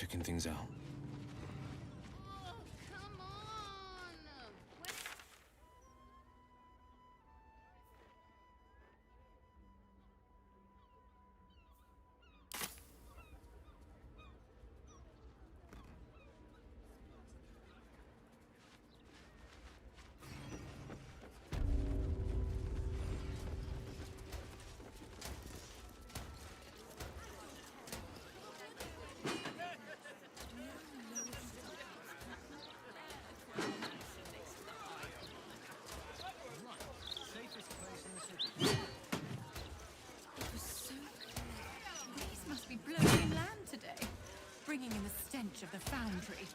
checking things out. Oh, come on! Bringing in the stench of the foundry.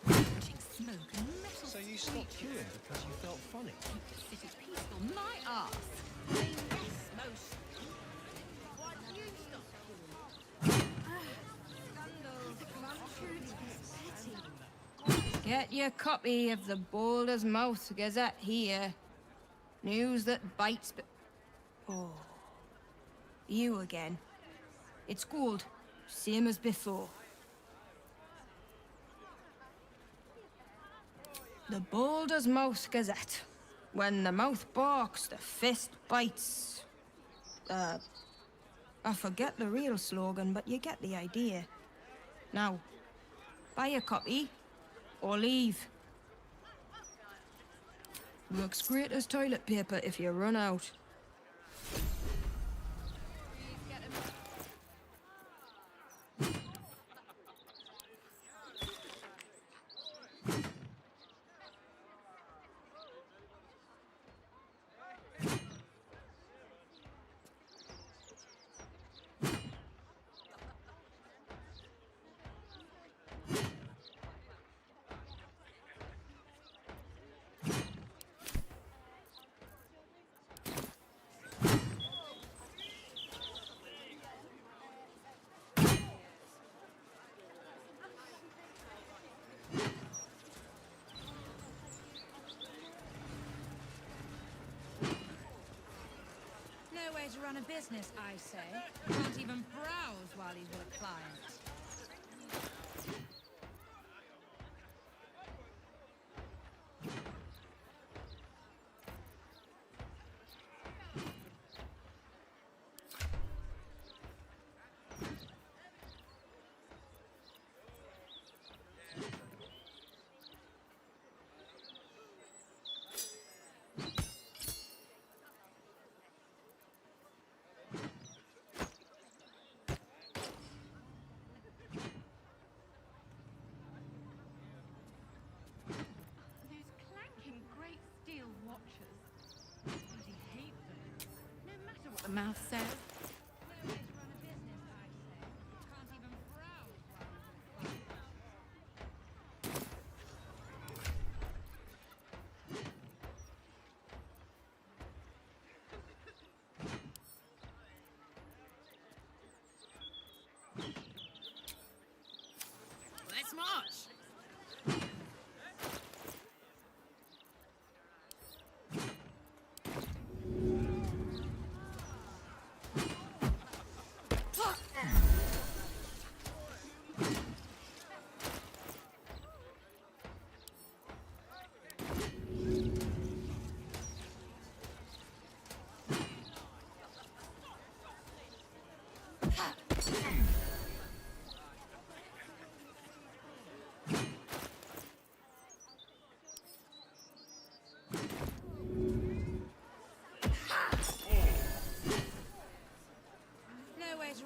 Watching smoke and metal. So you stopped queuing because you felt funny? Keep the city peaceful, my arse. I mean, yes, most. Why do you stop queuing? Get your copy of the Balder's Mouth Gazette here. News that bites, but... Oh. You again. It's gold, same as before. The Balder's Mouth Gazette. When the mouth barks, the fist bites. I forget the real slogan, but you get the idea. Now, buy a copy, or leave. Looks great as toilet paper if you run out. No way to run a business, I say. Can't even browse while he's with a client. The mouth says. No way to run a business, I say. Can't even browse while Let's march!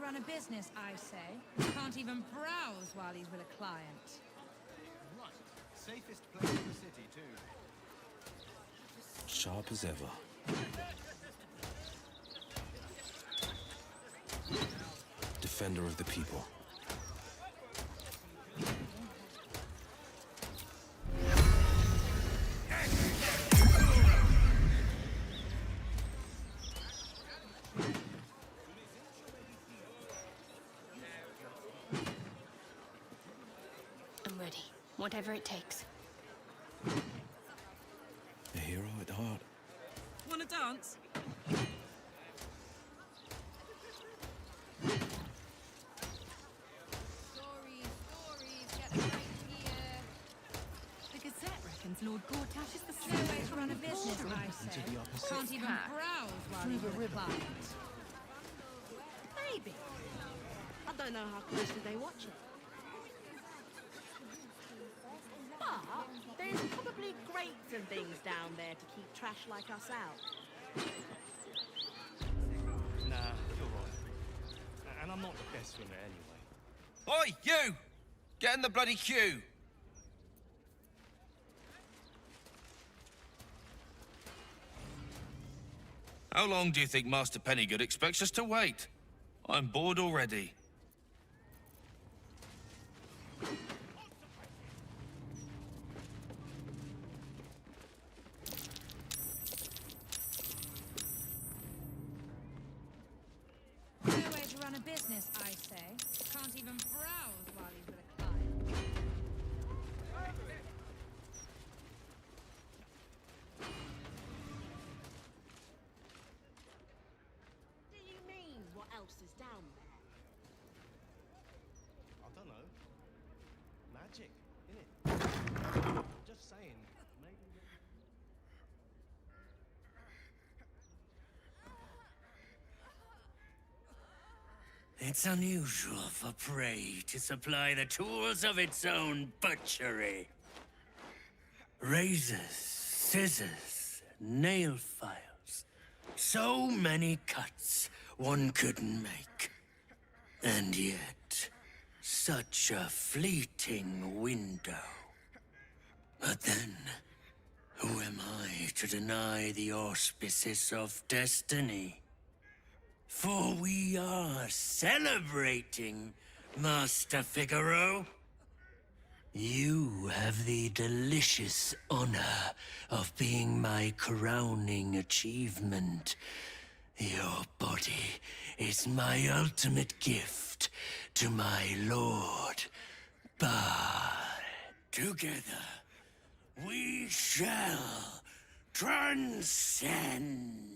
Run a business, I say. Can't even browse while he's with a client. Right. Safest place in the city, too. Sharp as ever. Defender of the people. Whatever it takes. A hero at heart. Wanna dance? Story, Touches the No way to run a business, I say. Can't even browse while you're with a client. Maybe. I don't know how closely they watch it. But there's probably grates and things down there to keep trash like us out. Nah, you're right. And I'm not the best swimmer anyway. Oi, you! Get in the bloody queue! How long do you think Master Pennygood expects us to wait? I'm bored already. No way to run a business, I say. Can't even browse while he's with a client. Do you mean what else is down there? I don't know. Magic, innit? Just saying. Maybe. It's unusual for prey to supply the tools of its own butchery. Razors, scissors, nail files. So many cuts one couldn't make. And yet, such a fleeting window. But then, who am I to deny the auspices of destiny? For we are celebrating, Master Figaro. You have the delicious honor of being my crowning achievement. Your body is my ultimate gift to my lord, Bard. Together, we shall transcend.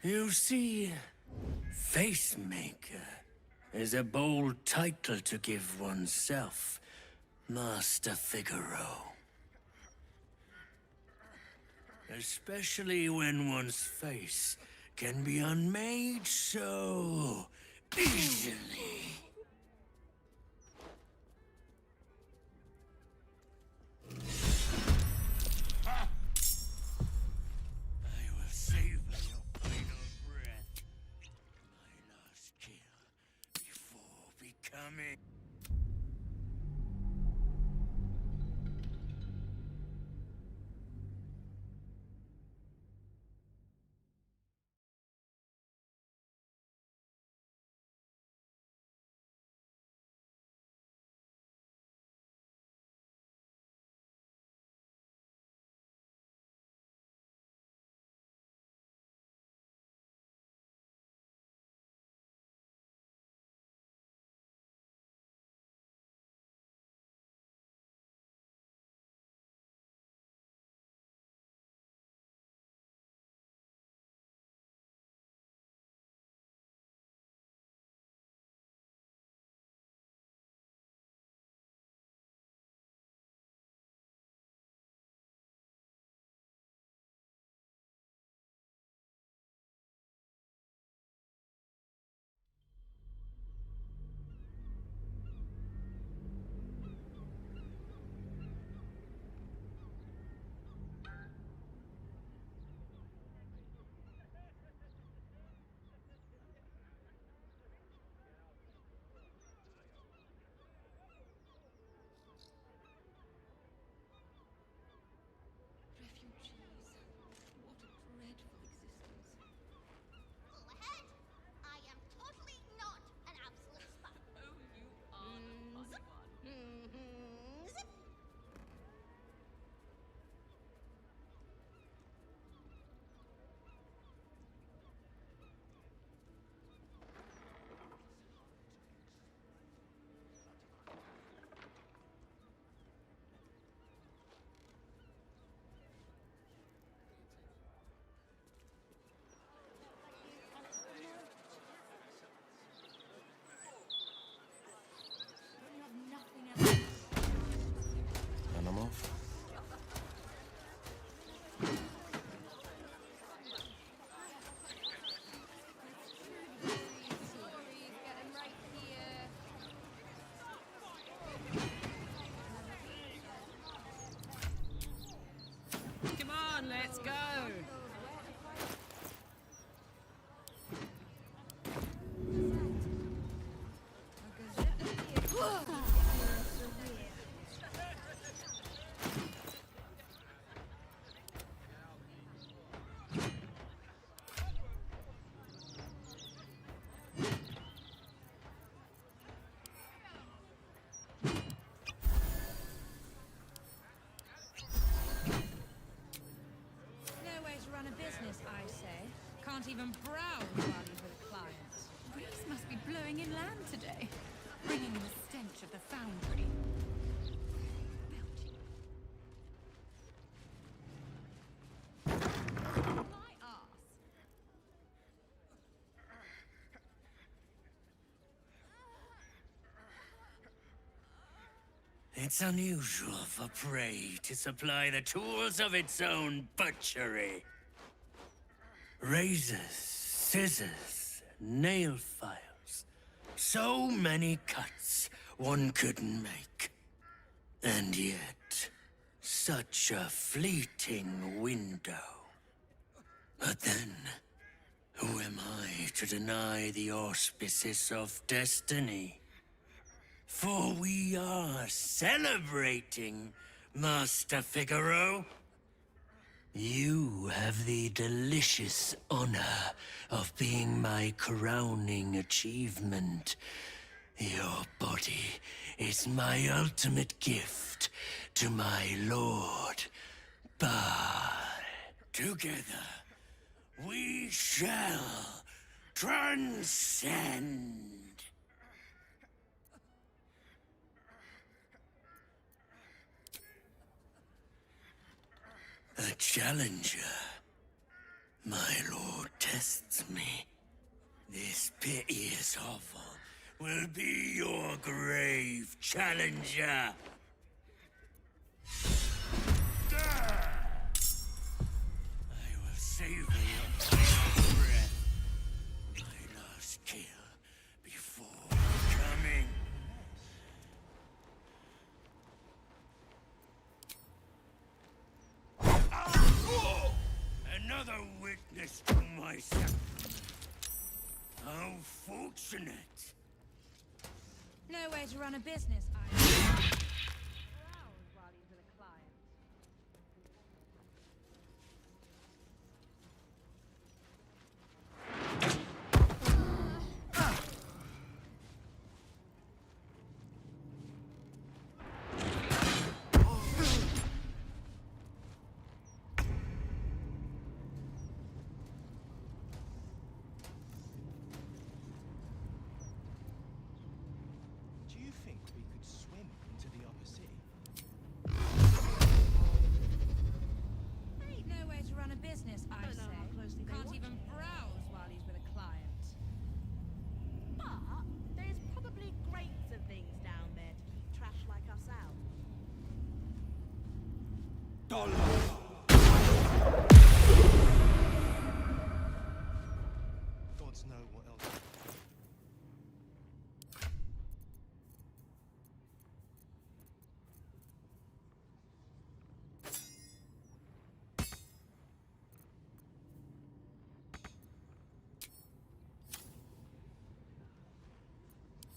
You see, Facemaker is a bold title to give oneself, Master Figaro. Especially when one's face can be unmade so easily. I will savor your final breath. My last kill before becoming... And I'm off. Come on, let's go. No way to run a business, I say. Can't even browse while he's with clients. Reese must be blowing in land today, bringing the stench of the foundry. Belgium. My arse. It's unusual for prey to supply the tools of its own butchery. Razors, scissors, nail files. So many cuts one couldn't make. And yet, such a fleeting window. But then, who am I to deny the auspices of destiny? For we are celebrating, Master Figaro. You have the delicious honor of being my crowning achievement. Your body is my ultimate gift to my lord, Baal. Together, we shall transcend. A challenger. My lord tests me. This piteous hovel will be your grave, challenger. I will savor your final breath. this to myself. How fortunate. No way to run a business, I... while he's with a client. Do you think we could swim into the upper city? Ain't no way to run a business, I Don't know say. how closely they Can't watch even browse while he's with a client. But there's probably grates and things down there to keep trash like us out. Gods know what else.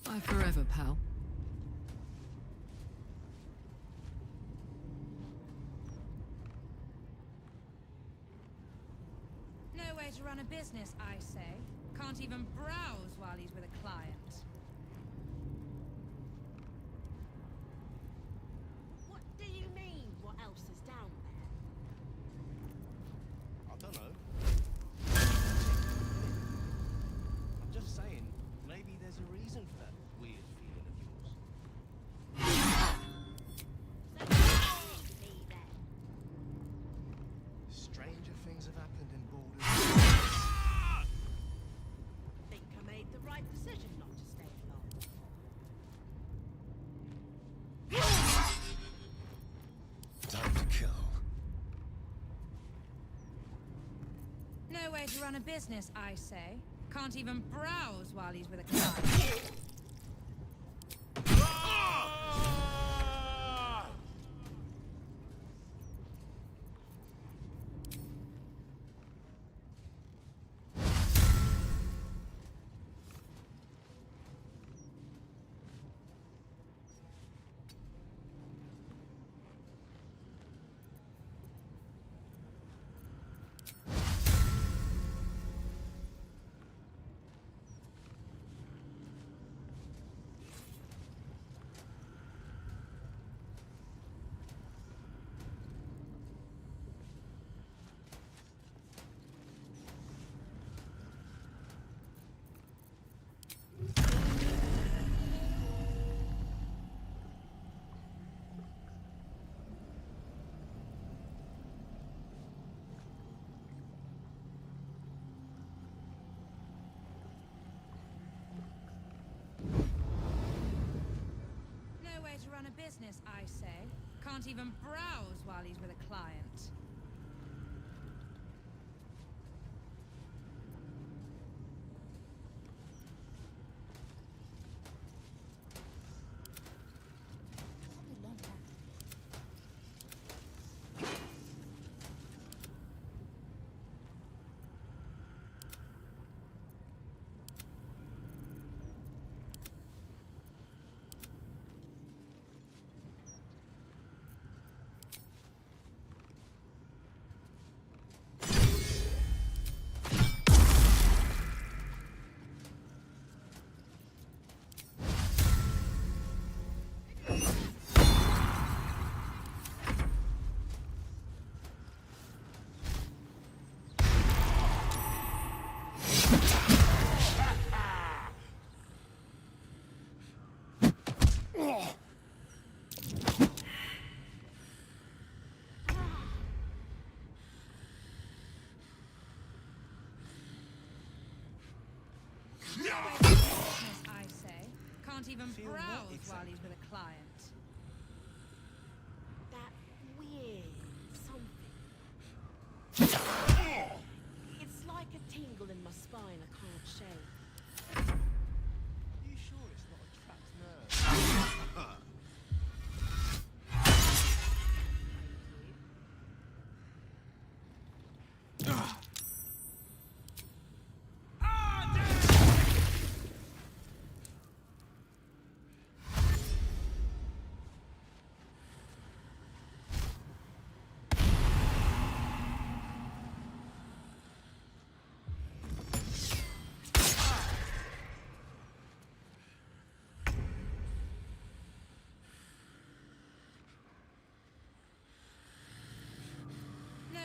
Bye forever, pal. No way to run a business, I say. Can't even browse while he's with a client. What do you mean, what else is down there? I don't know. I'm just saying, maybe there's a reason for that weird feeling of yours. So tell me then. Stranger things have happened in Baldur's. Think I made the right decision not to stay long. Time to kill. No way to run a business, I say. Can't even browse while he's with a client. No way to run a business, I say. Can't even browse while he's with a client. No way to run a business, I say. Can't even Feel what browse while exactly? he's with a client. That weird something. It's like a tingle in my spine I can't shake. You sure it's not a trapped nerve?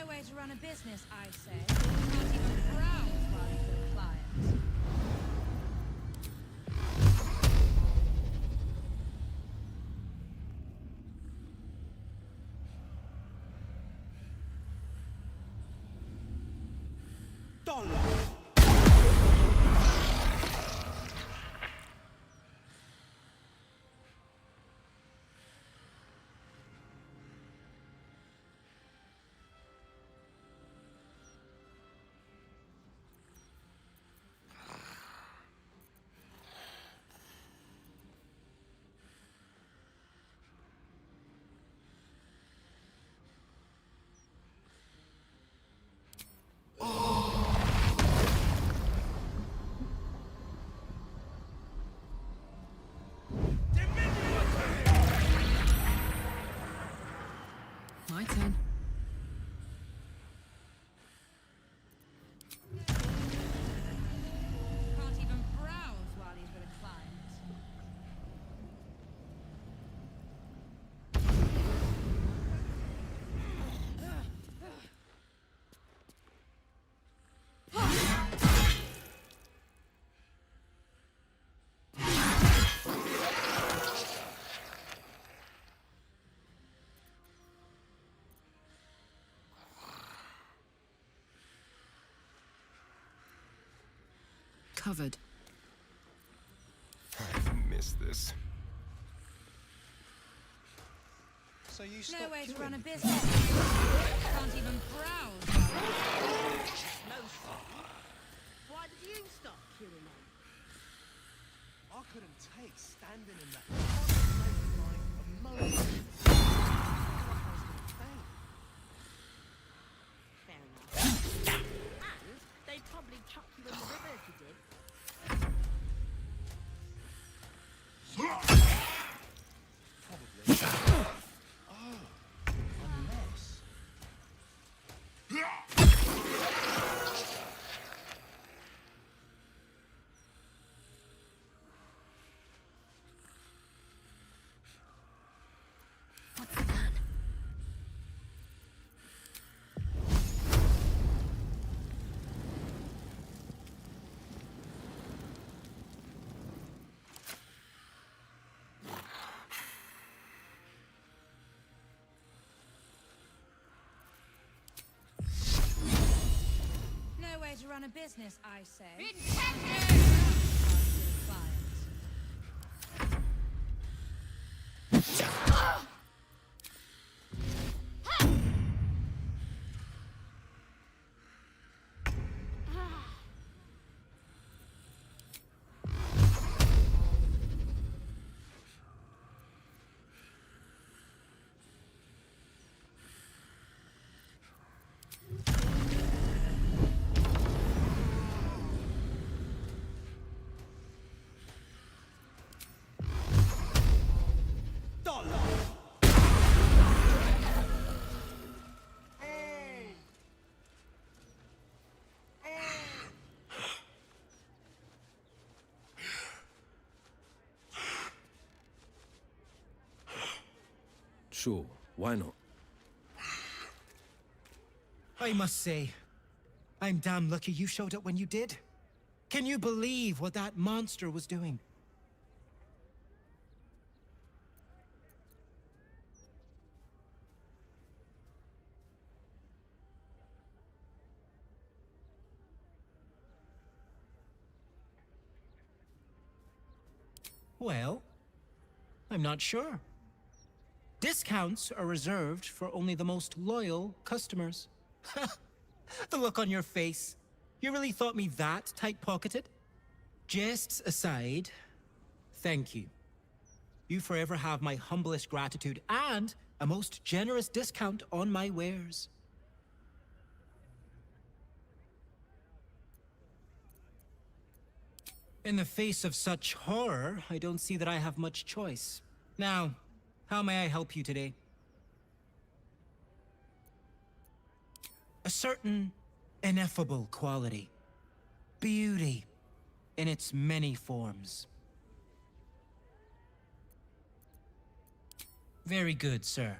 way to run a business, I say. Can't even browse while you've got clients. My turn. Can't even browse while he's got a client. Covered. I've missed this. So you No stopped way to killing run a me. business. Can't even browse while Why did you stop killing them? I couldn't take standing in that concentrated line for moments. I was gonna faint. Fair enough. And they'd probably chuck you in the river if you did. Probably. Oh, unless. What's the plan? no way to run a business, I say. Sure, why not? I must say, I'm damn lucky you showed up when you did. Can you believe what that monster was doing? Well, I'm not sure. Discounts are reserved for only the most loyal customers. The look on your face. You really thought me that tight-pocketed? Jests aside, thank you. You forever have my humblest gratitude and a most generous discount on my wares. In the face of such horror, I don't see that I have much choice. Now, how may I help you today? A certain ineffable quality. Beauty in its many forms. Very good, sir.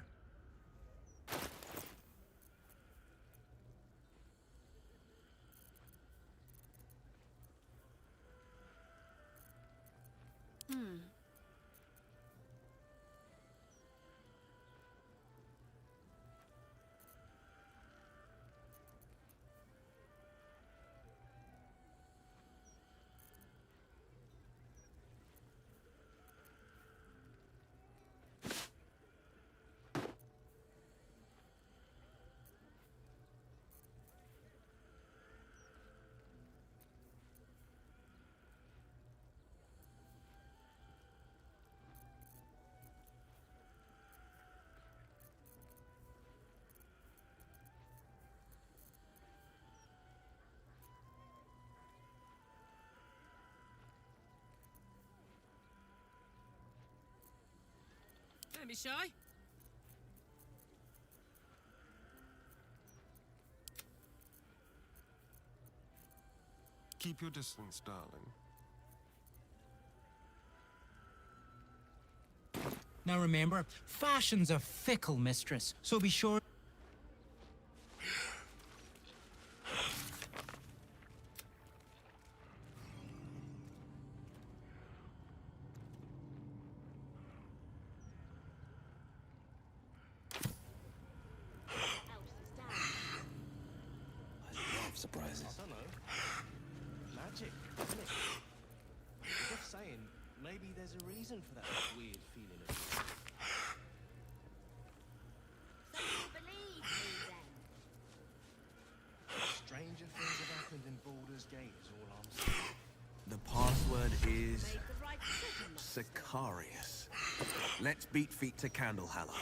Don't be shy. Keep your distance, darling. Now remember, fashion's a fickle mistress, so be sure. Surprises. I don't know. Magic, isn't it? Just saying, maybe there's a reason for that weird feeling of So you believe me then? stranger things have happened in Baldur's Gate is all I'm saying. The password is Made the right decision. Sicarius. Let's beat feet to Candulhallow.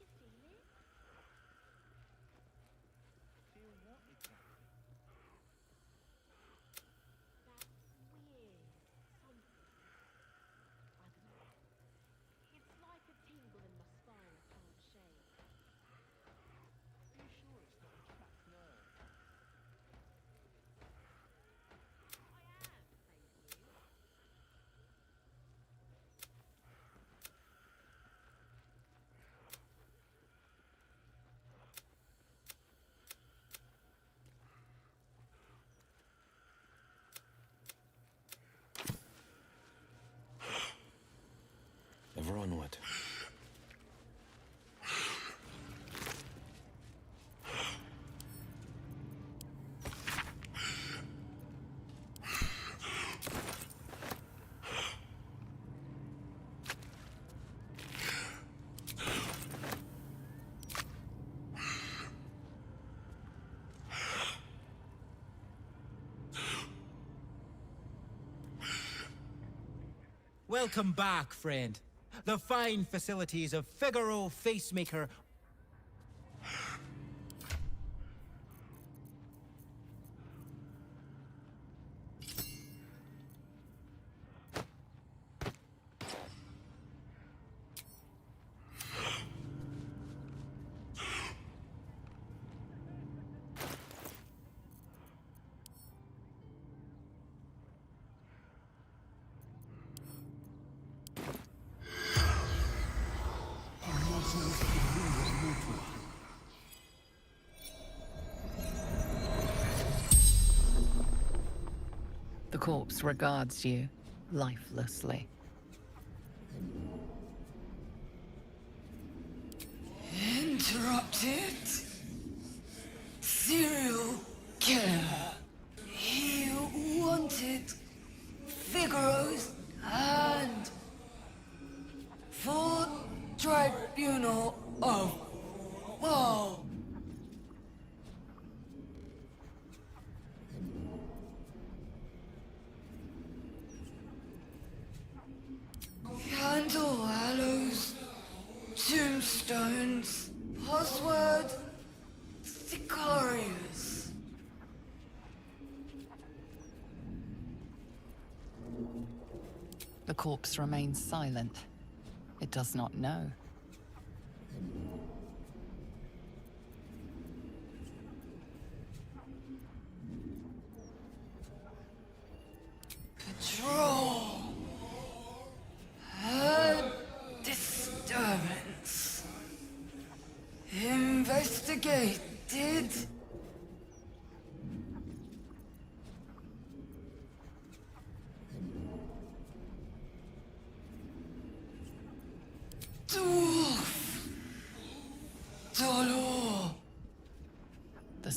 You feel it? Feel what exactly? That weird something. I don't know. It's like a tingle in my spine I can't shake. Are you sure it's not a trapped nerve? I am, thank you. Ever onward. Welcome back, friend. The fine facilities of Figaro Facemaker. The corpse regards you lifelessly. Interrupted. Serial killer. He wanted Figaro's hand for tribunal of woe. Candulhallow's Tombstones. Password Sicarius. The corpse remains silent. It does not know. Patrol. Heard disturbance. Investigated.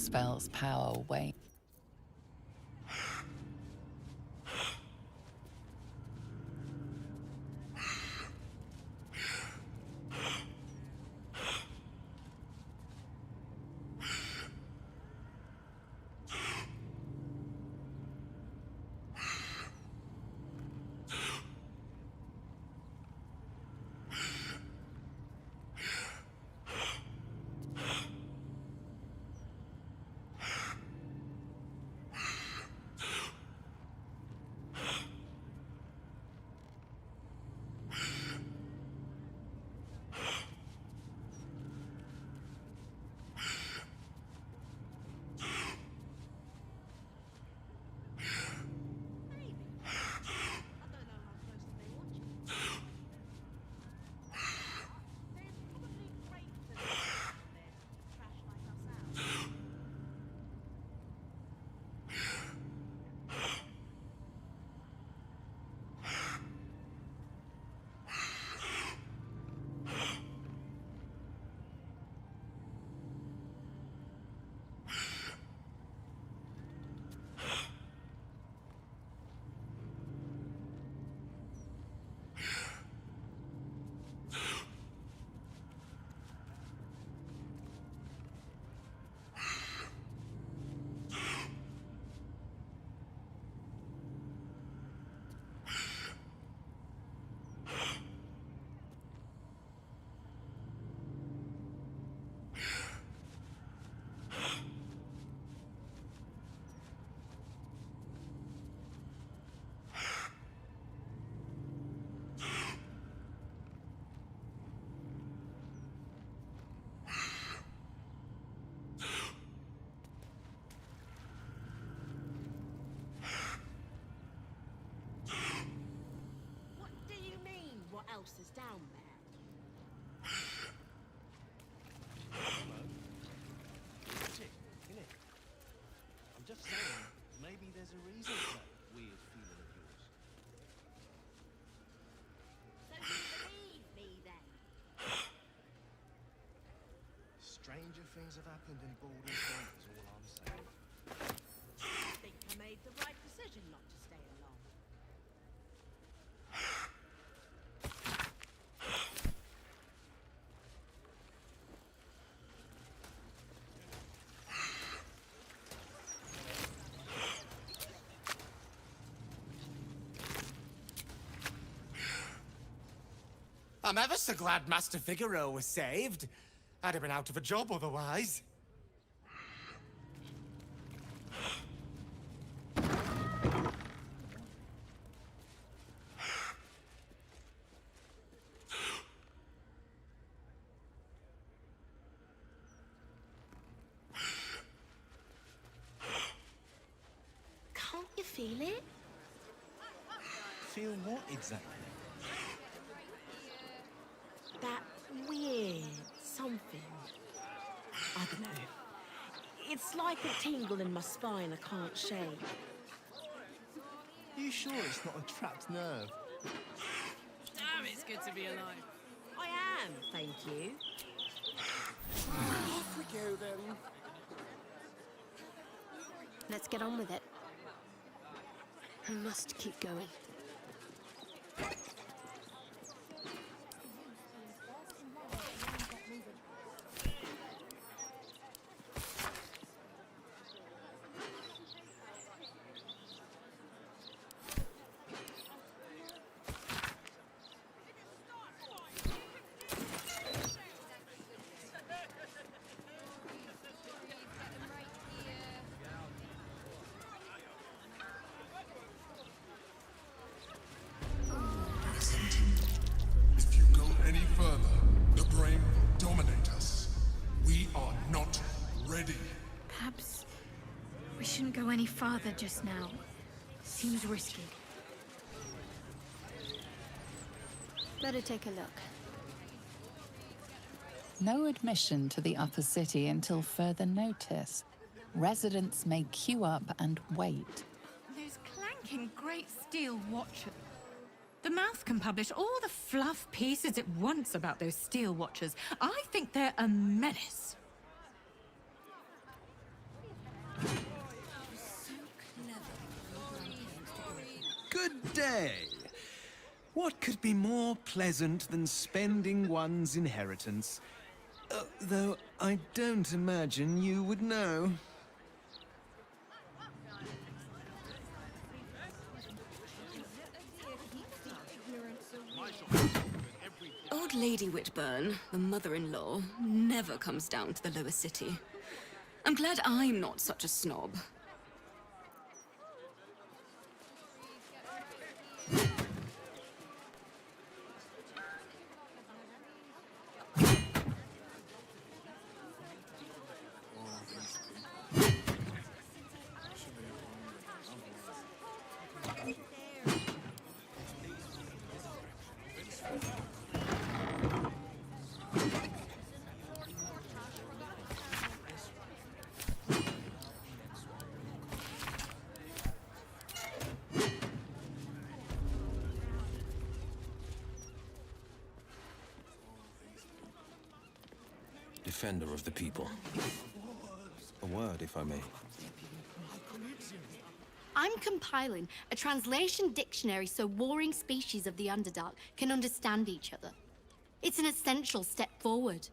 spell's power wane. else is down there. Tick, innit? I'm just saying, maybe there's a reason for that weird feeling of yours. So you believe me then? Stranger things have happened in Baldur's Gate is all I'm saying. I think I made the right decision not to stay along. I'm ever so glad Master Figaro was saved. I'd have been out of a job otherwise. Can't you feel it? Feel what exactly? That weird something. I don't know. It's like a tingle in my spine I can't shake. You sure it's not a trapped nerve? Damn, it's good to be alive. I am, thank you. Off we go then. Let's get on with it. I must keep going. If you go any further, the brain will dominate us. We are not ready. Perhaps we shouldn't go any farther just now. Seems risky. Better take a look. No admission to the upper city until further notice. Residents may queue up and wait. Those clanking great steel watches. The mouth can publish all the fluff pieces it wants about those steel watchers. I think they're a menace. Good day. What could be more pleasant than spending one's inheritance? Though I don't imagine you would know. Old Lady Whitburn, the mother-in-law, never comes down to the lower city. I'm glad I'm not such a snob. Defender of the people. A word, if I may. I'm compiling a translation dictionary so warring species of the Underdark can understand each other. It's an essential step forward.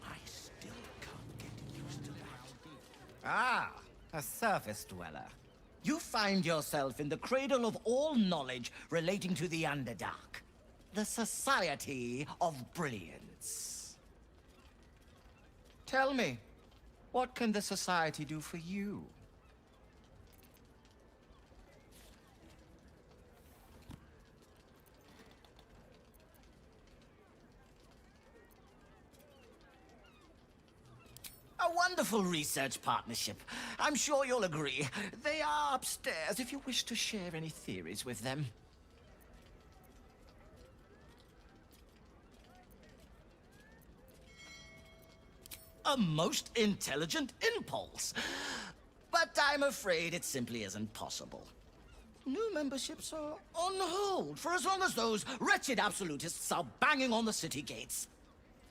I still can't get used to that. Ah, a surface dweller. You find yourself in the cradle of all knowledge relating to the Underdark. The Society of Brilliance. Tell me, what can the Society do for you? A wonderful research partnership. I'm sure you'll agree. They are upstairs if you wish to share any theories with them. A most intelligent impulse. But I'm afraid it simply isn't possible. New memberships are on hold for as long as those wretched absolutists are banging on the city gates.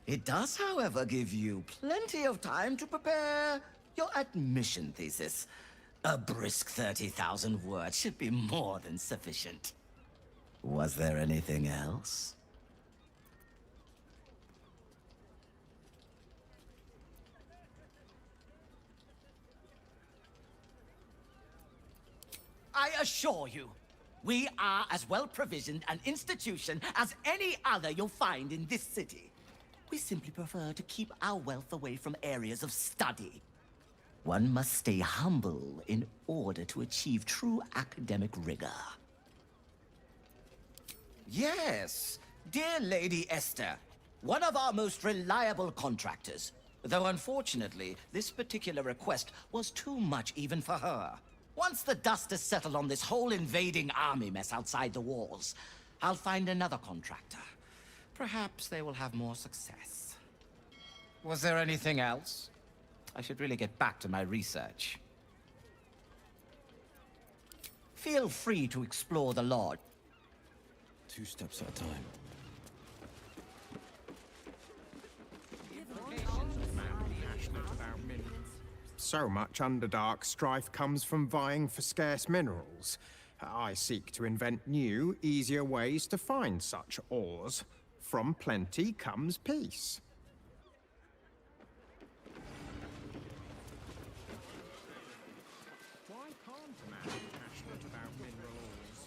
It does, however, give you plenty of time to prepare your admission thesis. A brisk 30,000 words should be more than sufficient. Was there anything else? I assure you, we are as well provisioned an institution as any other you'll find in this city. We simply prefer to keep our wealth away from areas of study. One must stay humble in order to achieve true academic rigor. Yes, dear Lady Esther, one of our most reliable contractors. Though unfortunately, this particular request was too much even for her. Once the dust has settled on this whole invading army mess outside the walls, I'll find another contractor. Perhaps they will have more success. Was there anything else? I should really get back to my research. Feel free to explore the lodge. 2 steps at a time. So much Underdark strife comes from vying for scarce minerals. I seek to invent new, easier ways to find such ores. From plenty comes peace. Why can't a man be passionate about mineral ores?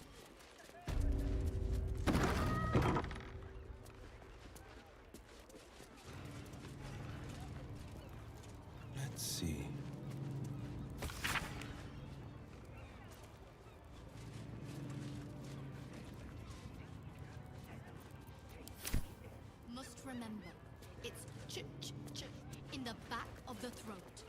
Let's see. Must remember, it's ch in the back of the throat.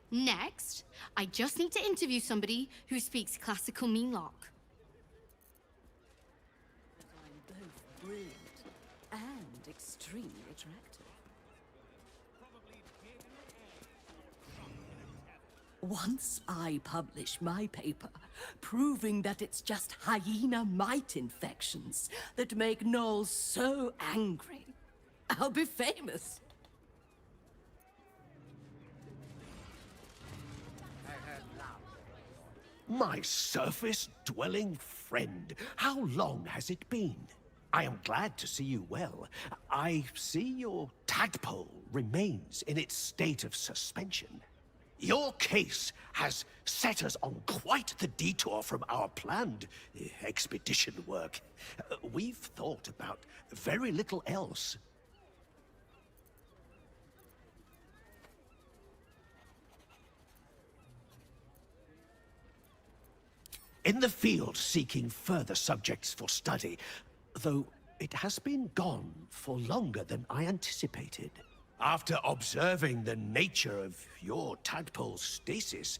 Next, I just need to interview somebody who speaks classical Meanlock. I'm both brilliant and extremely attractive. Once I publish my paper, proving that it's just hyena mite infections that make gnolls so angry, I'll be famous. My surface-dwelling friend, how long has it been? I am glad to see you well. I see your tadpole remains in its state of suspension. Your case has set us on quite the detour from our planned expedition work. We've thought about very little else. In the field seeking further subjects for study, though it has been gone for longer than I anticipated. After observing the nature of your tadpole's stasis,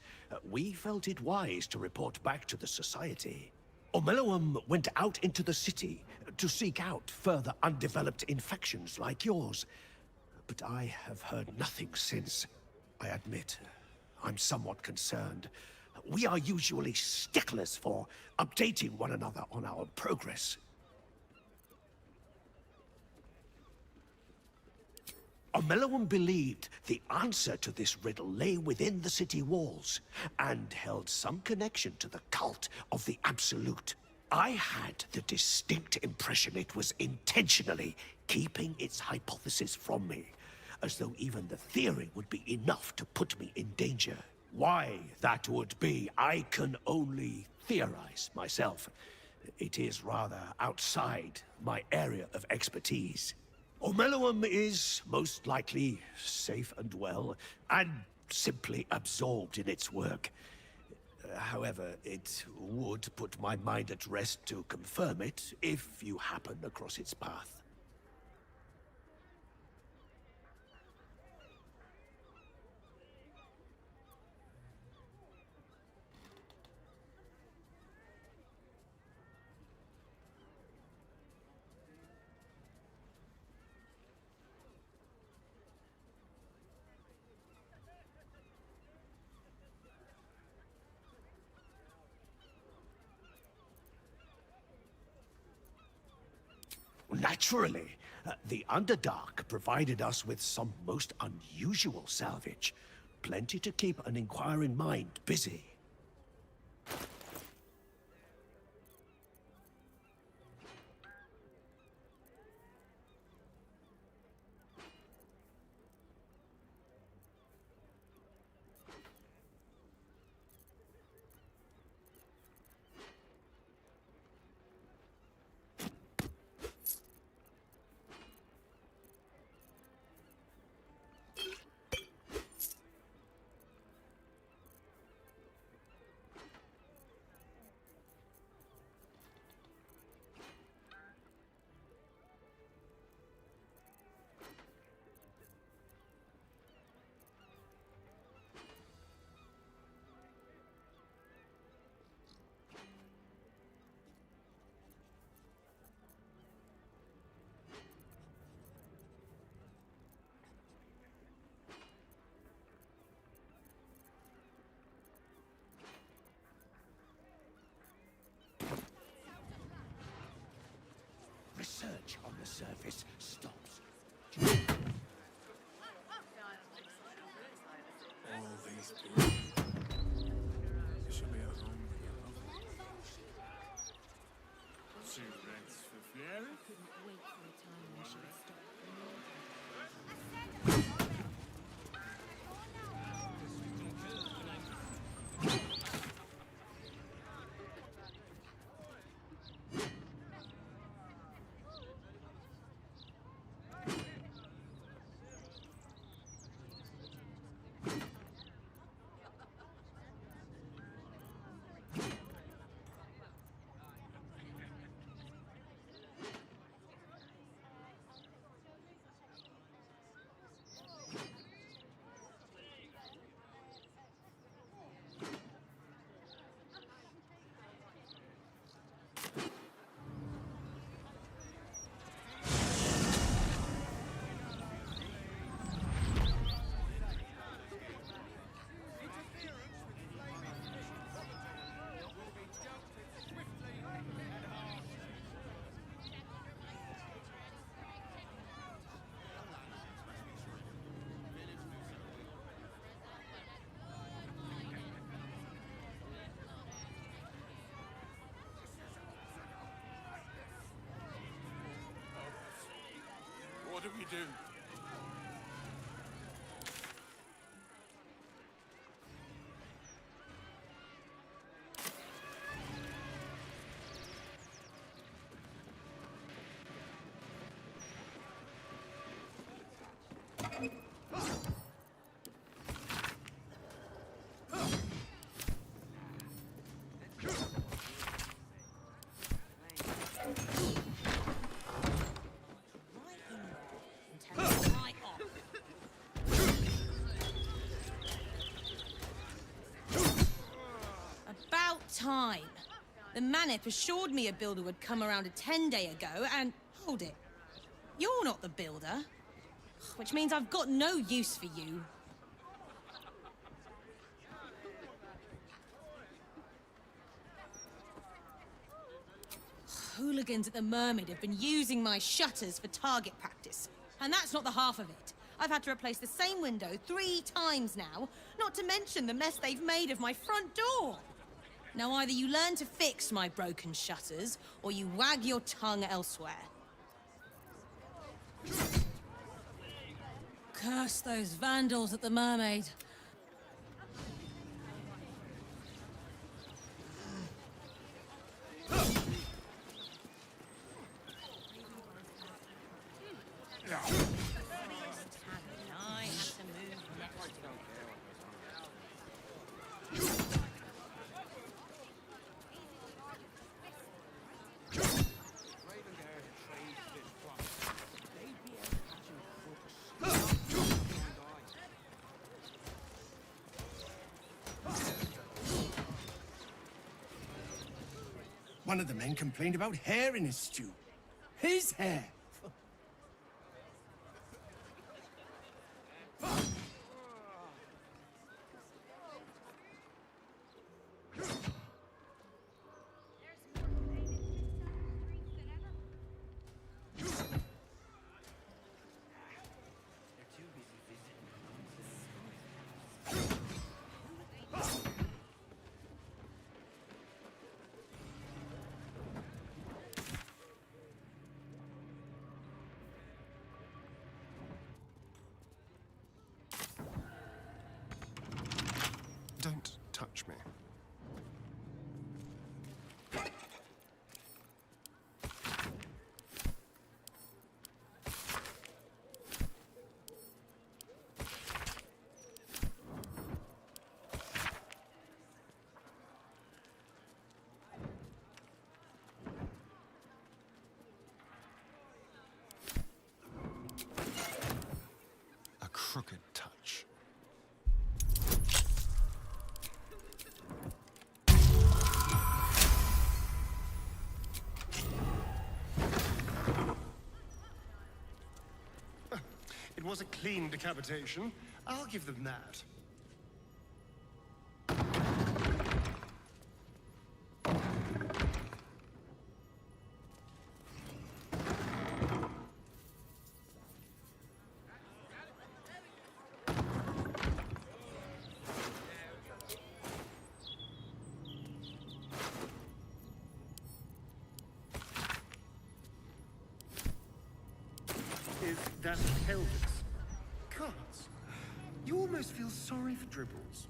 we felt it wise to report back to the Society. Omelowum went out into the city to seek out further undeveloped infections like yours. But I have heard nothing since. I admit, I'm somewhat concerned. We are usually sticklers for updating one another on our progress. Omelowum believed the answer to this riddle lay within the city walls, and held some connection to the cult of the Absolute. I had the distinct impression it was intentionally keeping its hypothesis from me, as though even the theory would be enough to put me in danger. Why that would be, I can only theorize myself. It is rather outside my area of expertise. Omelowum is most likely safe and well, and simply absorbed in its work. However, it would put my mind at rest to confirm it if you happen across its path. Naturally, the Underdark provided us with some most unusual salvage. Plenty to keep an inquiring mind busy. What do we do? About time. The Manip assured me a builder would come around a 10-day ago, and hold it. You're not the builder. Which means I've got no use for you. Hooligans at the Mermaid have been using my shutters for target practice. And that's not the half of it. I've had to replace the same window 3 times now, not to mention the mess they've made of my front door. Now either you learn to fix my broken shutters, or you wag your tongue elsewhere. Curse those vandals at the Mermaid. One of the men complained about hair in his stew. His hair! Don't touch me. A crooked touch. It was a clean decapitation. I'll give them that. Is that a pelvis? Cards. You almost feel sorry for Dribbles.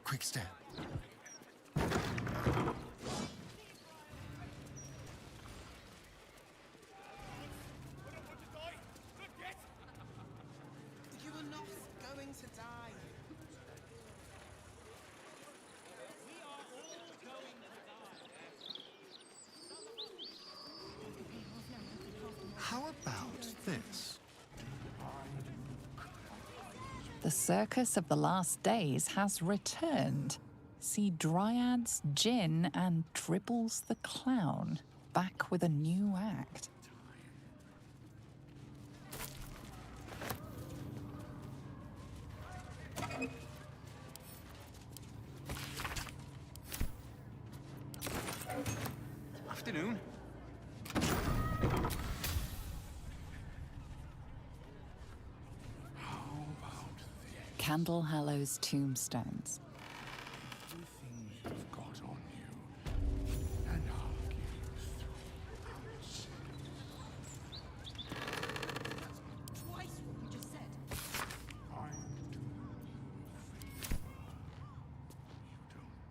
quick step. You are not going to die. How about this? The Circus of the Last Days has returned. See Dryads, Jinn, and Dribbles the Clown back with a new act. Afternoon. Candulhallow's Tombstones. Everything you've got on you, and I'll give you 3 ounces. Twice what you just said. I'm doing you a favor. You don't want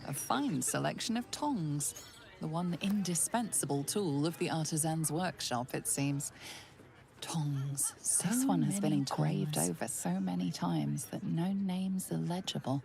A fine selection of tongs. The one indispensable tool of the artisan's workshop, it seems. Tongs. This one has been engraved over so many times that no name's illegible.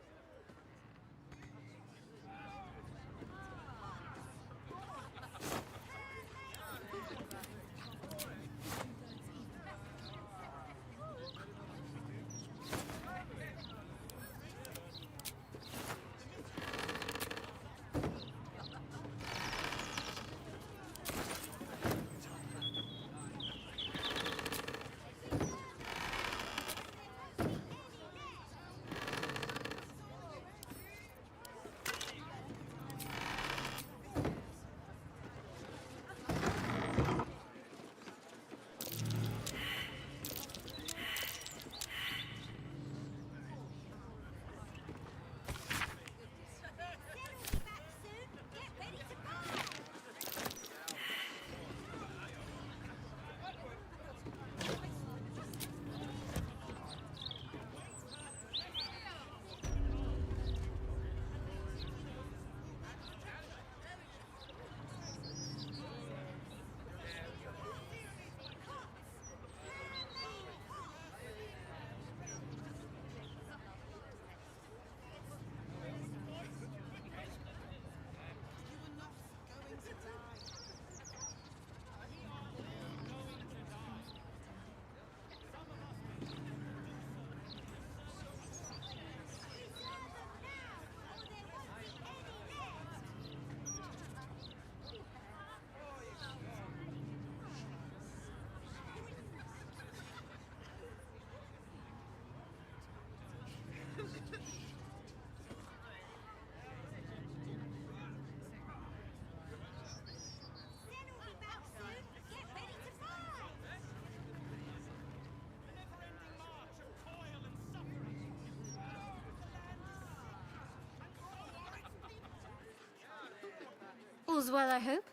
All's well, I hope,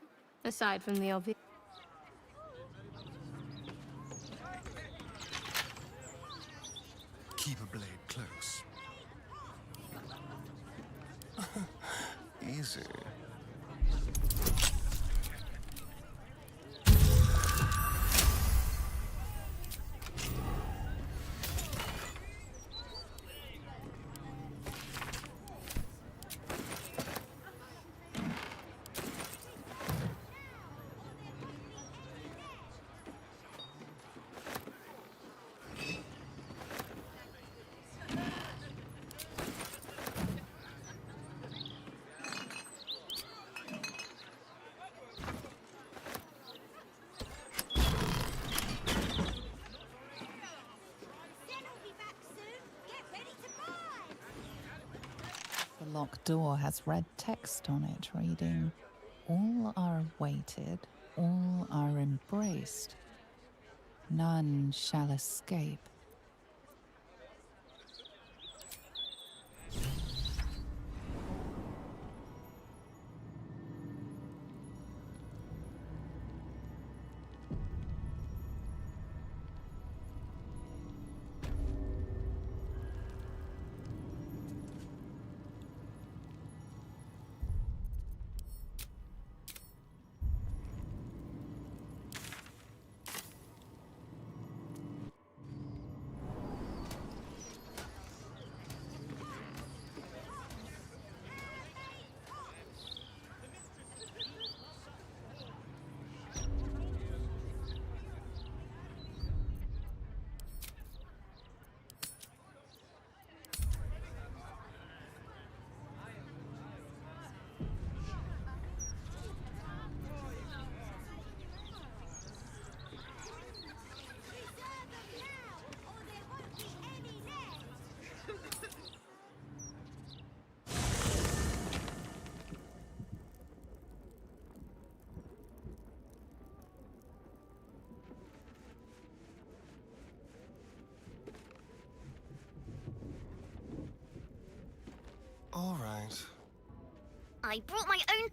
aside from the obvious. Keep a blade close. Easy. locked door has red text on it reading, "All are awaited, all are embraced. None shall escape." All right. I brought my own.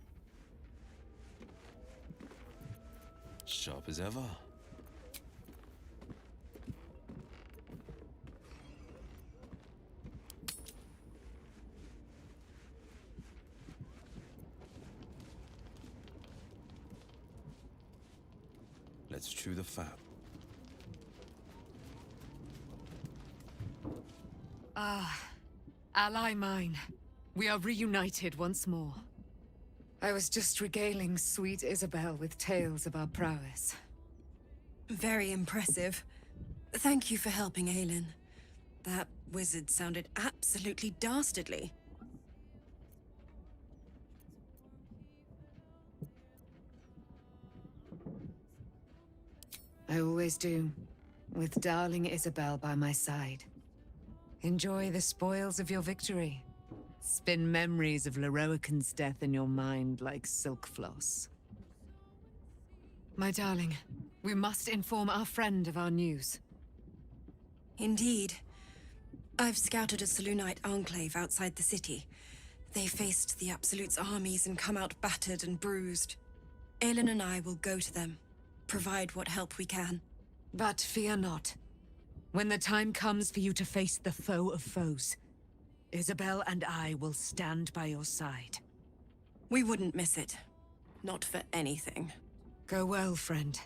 Sharp as ever. Let's chew the fat. Ah, ally mine. We are reunited once more. I was just regaling sweet Isabel with tales of our prowess. Very impressive. Thank you for helping Aelin. That wizard sounded absolutely dastardly. I always do, with darling Isabel by my side. Enjoy the spoils of your victory. Spin memories of Leroican's death in your mind like silk floss. My darling, we must inform our friend of our news. Indeed. I've scouted a Selûnite enclave outside the city. They faced the Absolute's armies and come out battered and bruised. Aelin and I will go to them, provide what help we can. But fear not. When the time comes for you to face the foe of foes, Isabel and I will stand by your side. We wouldn't miss it. Not for anything. Go well, friend.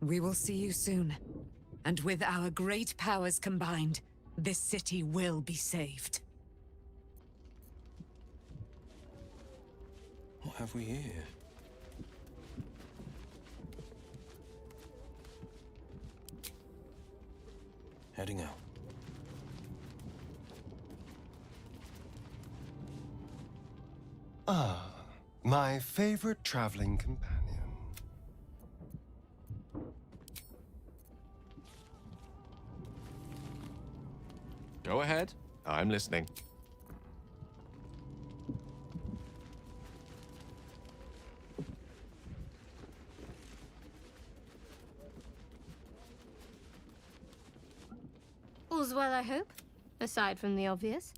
We will see you soon. And with our great powers combined, this city will be saved. What have we here? Heading out. Ah, my favorite traveling companion. Go ahead. I'm listening. All's well, I hope? Aside from the obvious.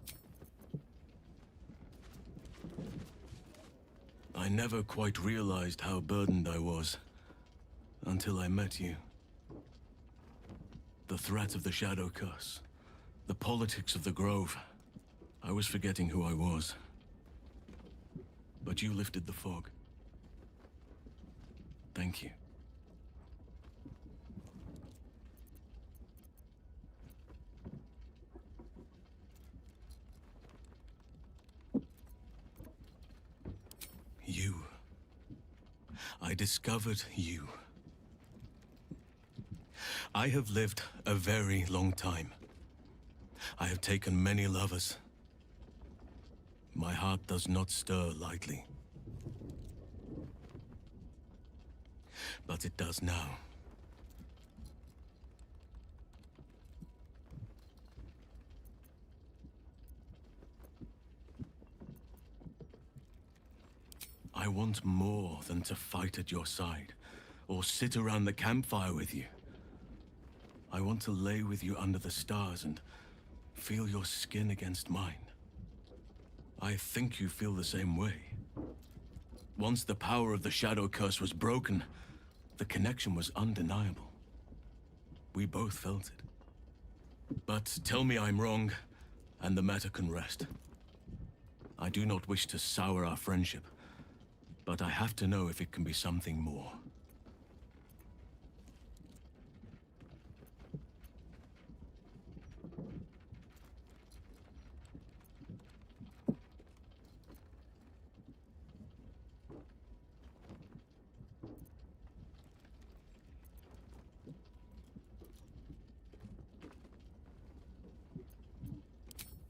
I never quite realized how burdened I was until I met you. The threat of the Shadow Curse, the politics of the Grove. I was forgetting who I was. But you lifted the fog. Thank you. You. I discovered you. I have lived a very long time. I have taken many lovers. My heart does not stir lightly. But it does now. want more than to fight at your side, or sit around the campfire with you. I want to lay with you under the stars and feel your skin against mine. I think you feel the same way. Once the power of the Shadow Curse was broken, the connection was undeniable. We both felt it. But tell me I'm wrong, and the matter can rest. I do not wish to sour our friendship, but I have to know if it can be something more.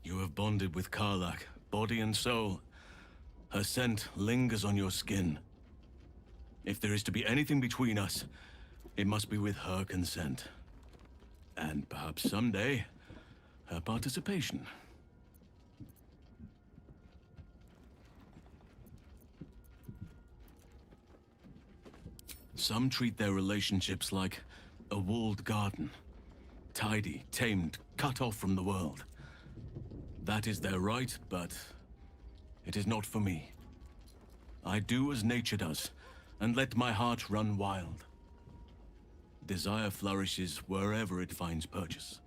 You have bonded with Karlach, body and soul. Her scent lingers on your skin. If there is to be anything between us, it must be with her consent. And perhaps someday, her participation. Some treat their relationships like a walled garden. Tidy, tamed, cut off from the world. That is their right, but it is not for me. I do as nature does, and let my heart run wild. Desire flourishes wherever it finds purchase.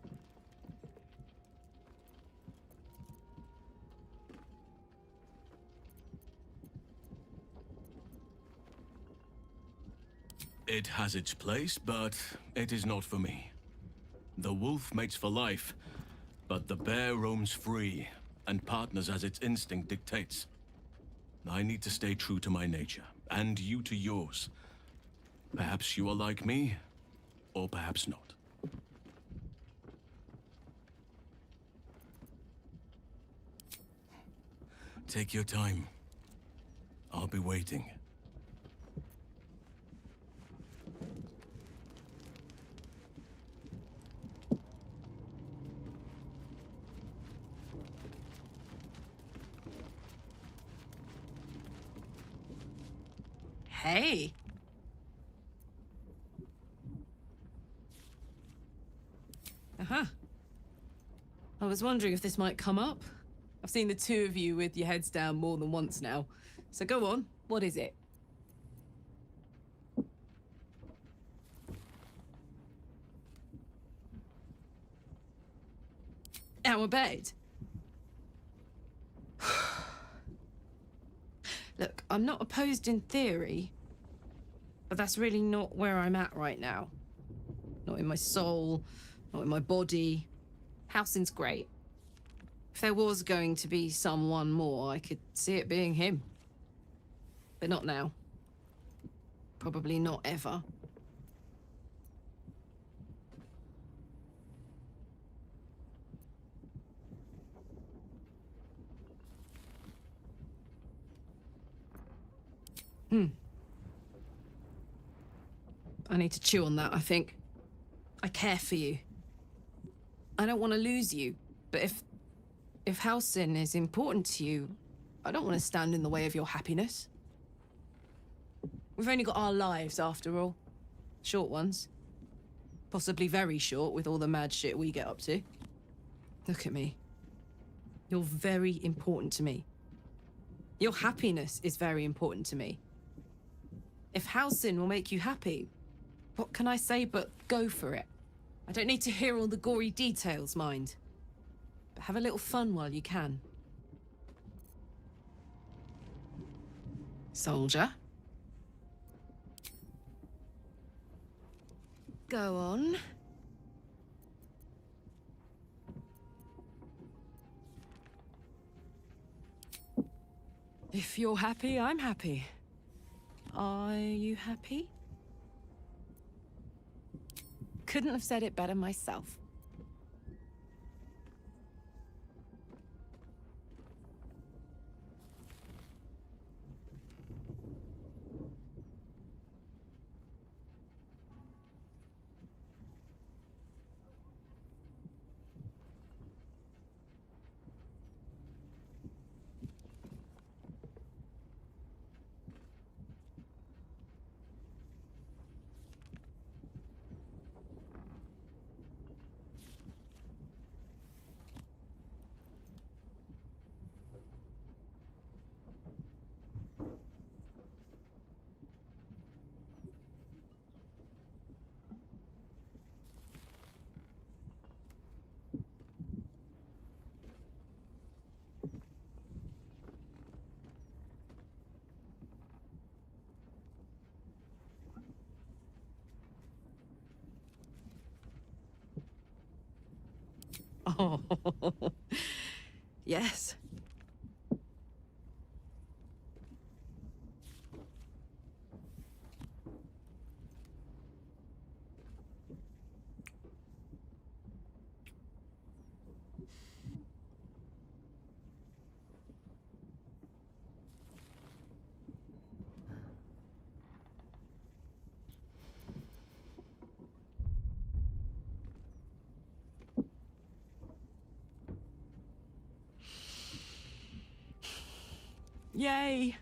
It has its place, but it is not for me. The wolf mates for life, but the bear roams free and partners as its instinct dictates. I need to stay true to my nature, and you to yours. Perhaps you are like me, or perhaps not. Take your time. I'll be waiting. Hey. Uh-huh. I was wondering if this might come up. I've seen the two of you with your heads down more than once now. So go on, what is it? Our bed? Look, I'm not opposed in theory, but that's really not where I'm at right now. Not in my soul, not in my body. Halsin's great. If there was going to be someone more, I could see it being him. But not now. Probably not ever. I need to chew on that, I think. I care for you. I don't want to lose you, but if Halsin is important to you, I don't want to stand in the way of your happiness. We've only got our lives, after all. Short ones. Possibly very short with all the mad shit we get up to. Look at me. You're very important to me. Your happiness is very important to me. If Halsin will make you happy, what can I say but go for it? I don't need to hear all the gory details, mind. But have a little fun while you can. Soldier? Go on. If you're happy, I'm happy. Are you happy? Couldn't have said it better myself. Oh, yes. Yay!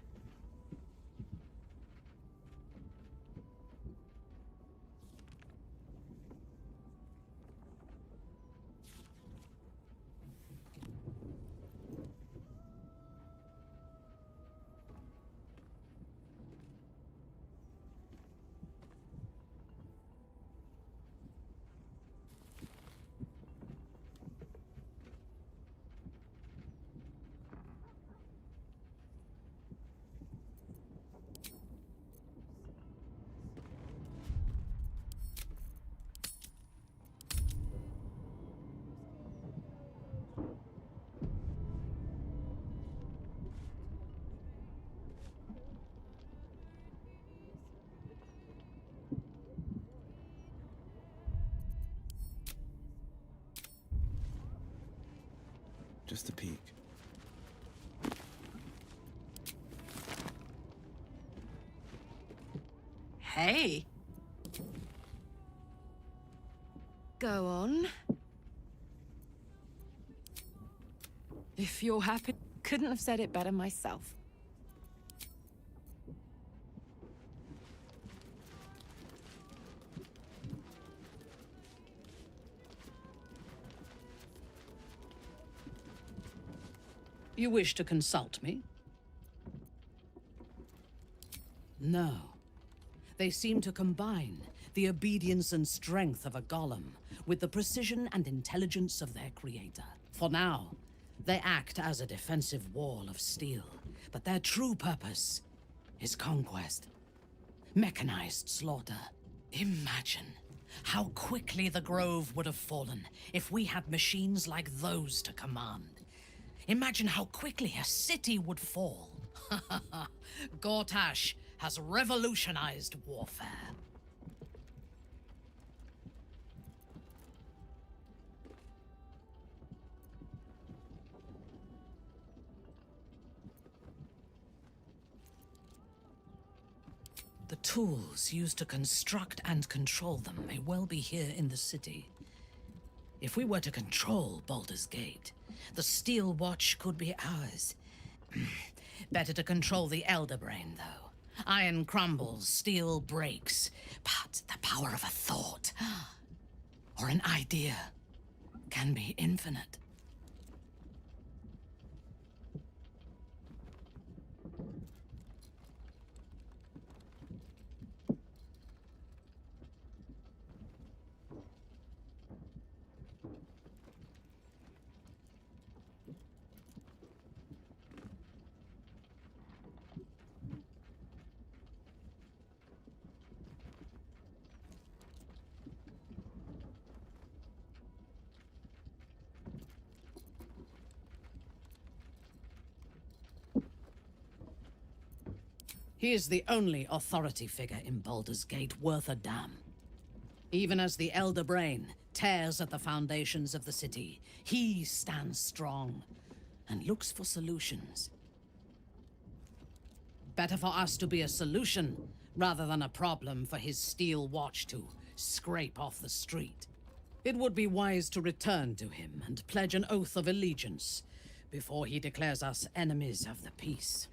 Just a peek. Hey. Go on. If you're happy. Couldn't have said it better myself. You wish to consult me? No. They seem to combine the obedience and strength of a golem with the precision and intelligence of their creator. For now, they act as a defensive wall of steel, but their true purpose is conquest. Mechanized slaughter. Imagine how quickly the Grove would have fallen if we had machines like those to command. Imagine how quickly a city would fall. Gortash has revolutionized warfare. The tools used to construct and control them may well be here in the city. If we were to control Baldur's Gate, the Steel Watch could be ours. Better to control the Elder Brain, though. Iron crumbles, steel breaks, but the power of a thought, or an idea, can be infinite. He is the only authority figure in Baldur's Gate worth a damn. Even as the Elder Brain tears at the foundations of the city, he stands strong and looks for solutions. Better for us to be a solution rather than a problem for his Steel Watch to scrape off the street. It would be wise to return to him and pledge an oath of allegiance before he declares us enemies of the peace.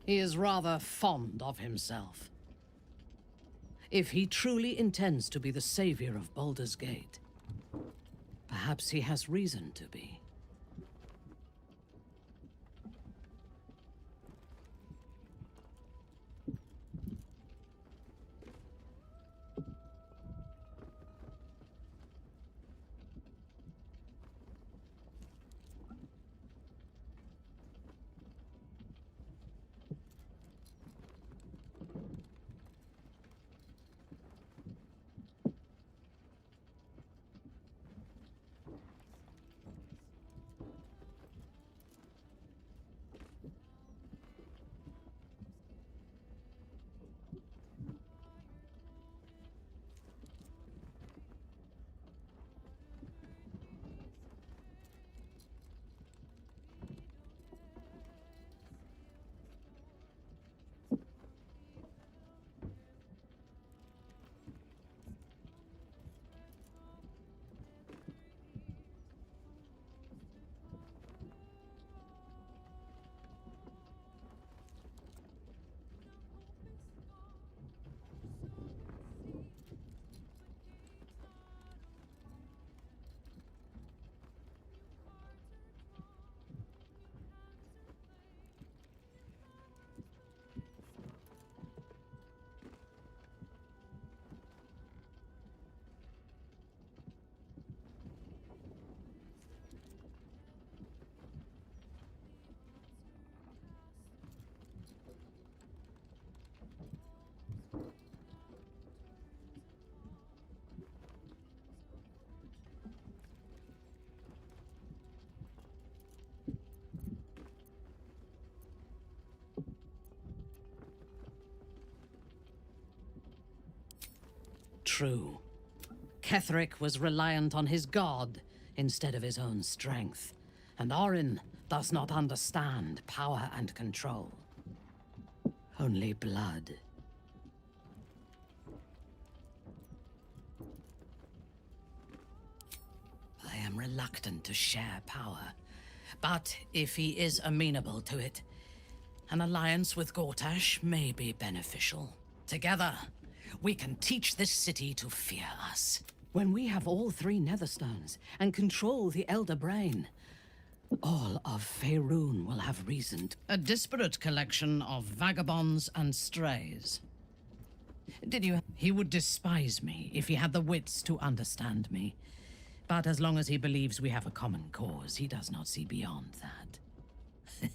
He is rather fond of himself. If he truly intends to be the savior of Baldur's Gate, perhaps he has reason to be. True. Ketheric was reliant on his god instead of his own strength, and Orin does not understand power and control. Only blood. I am reluctant to share power, but if he is amenable to it, an alliance with Gortash may be beneficial. Together, we can teach this city to fear us. When we have all three Netherstones and control the Elder Brain, all of Faerun will have reason. A disparate collection of vagabonds and strays. He would despise me if he had the wits to understand me. But as long as he believes we have a common cause, he does not see beyond that.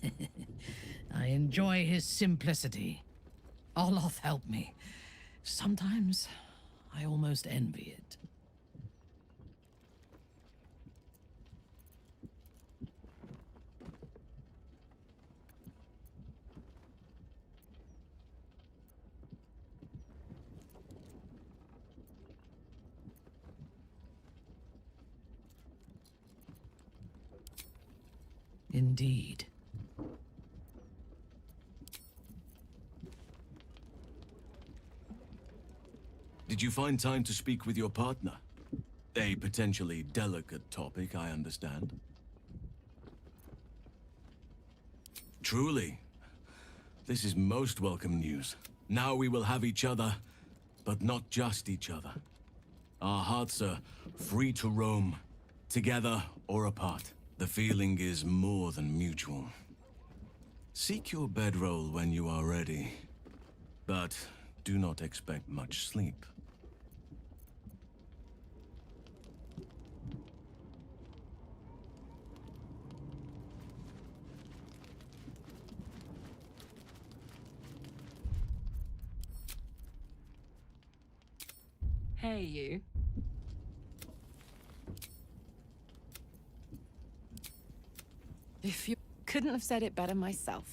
I enjoy his simplicity. Oloth helped me. Sometimes, I almost envy it. Indeed. Did you find time to speak with your partner? A potentially delicate topic, I understand. Truly. This is most welcome news. Now we will have each other, but not just each other. Our hearts are free to roam, together or apart. The feeling is more than mutual. Seek your bedroll when you are ready, but do not expect much sleep. Hey, you. If you couldn't have said it better myself.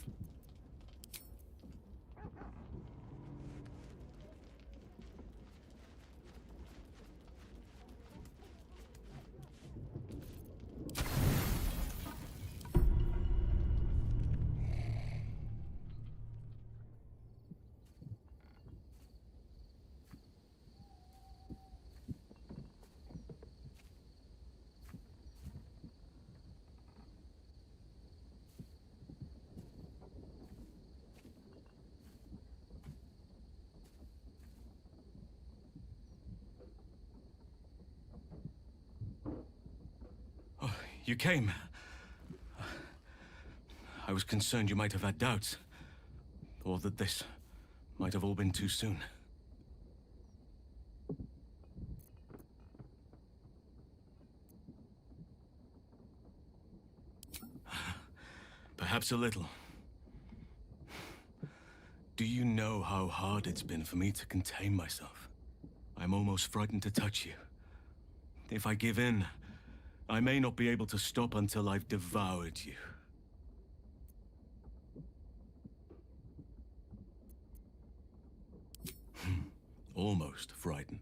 You came. I was concerned you might have had doubts. Or that this might have all been too soon. Perhaps a little. Do you know how hard it's been for me to contain myself? I'm almost frightened to touch you. If I give in, I may not be able to stop until I've devoured you. Almost frightened.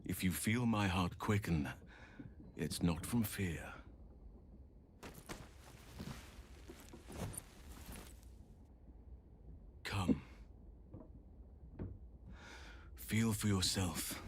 If you feel my heart quicken, it's not from fear. Come. Feel for yourself.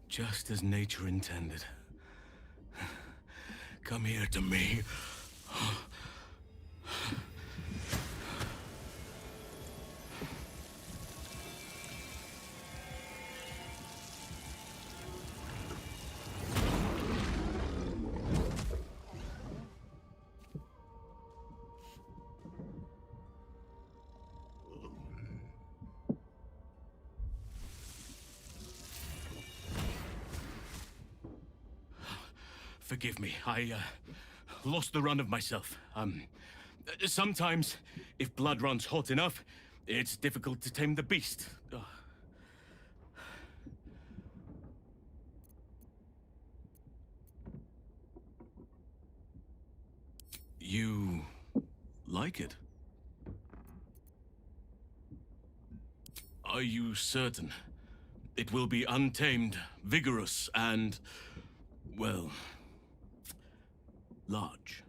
Just as nature intended. Come here to me. Forgive me, I lost the run of myself. Sometimes, if blood runs hot enough, it's difficult to tame the beast. You like it? Are you certain? It will be untamed, vigorous, and, well, large.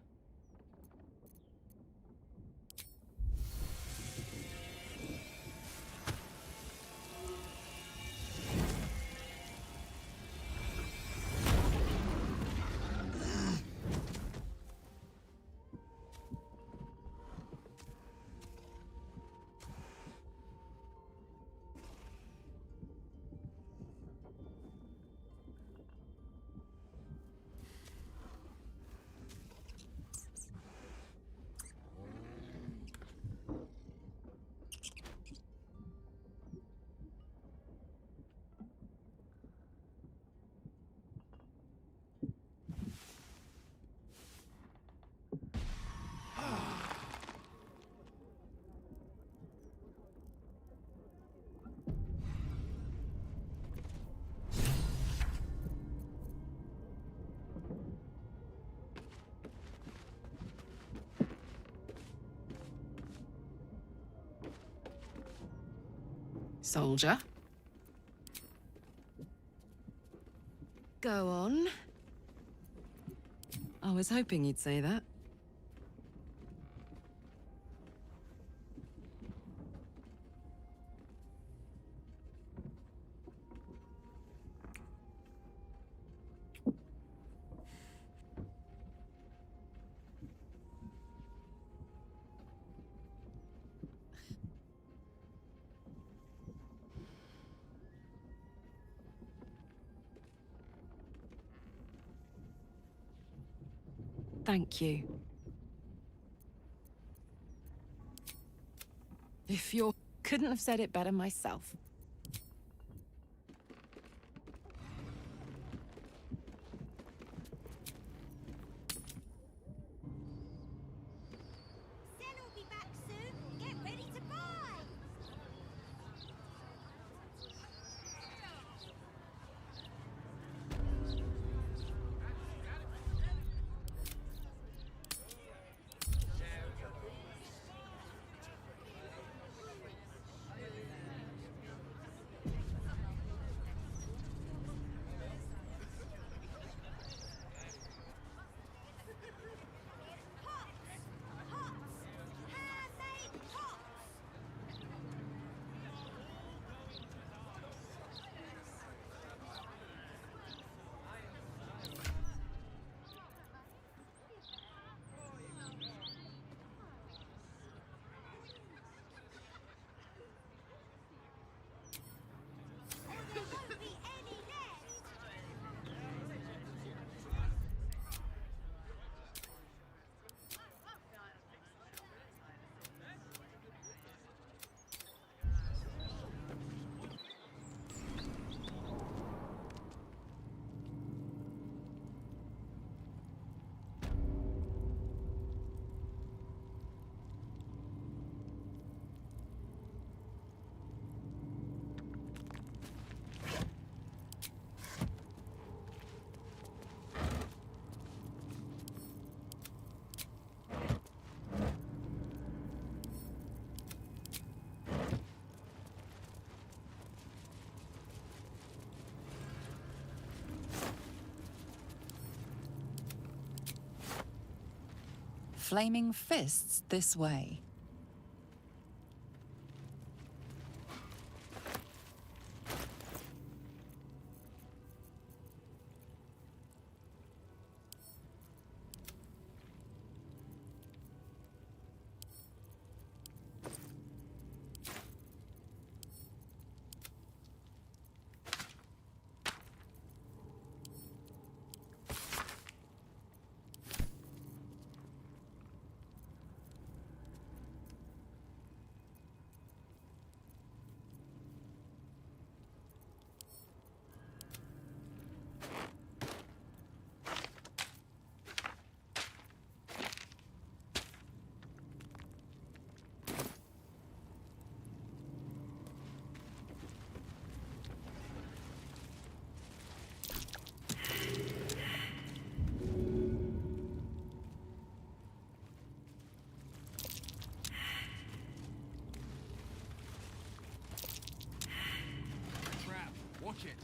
Soldier. Go on. I was hoping you'd say that. Thank you. If you couldn't have said it better myself. flaming fists this way. Watch it.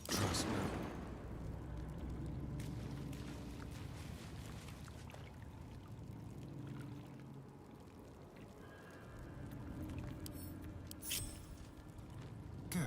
Trust me. Go.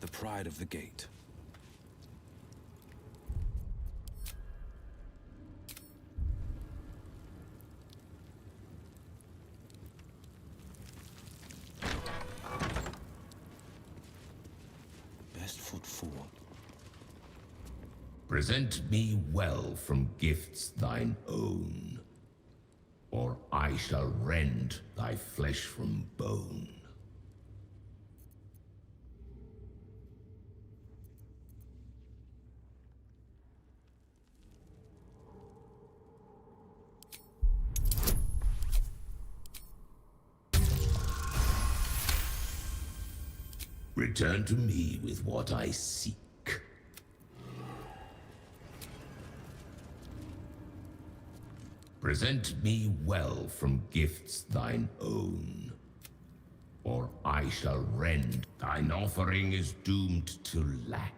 The pride of the gate. Best foot forward. Present me well from gifts thine own, or I shall rend thy flesh from bone. Return to me with what I seek. Present me well from gifts thine own, or I shall rend. Thine offering is doomed to lack.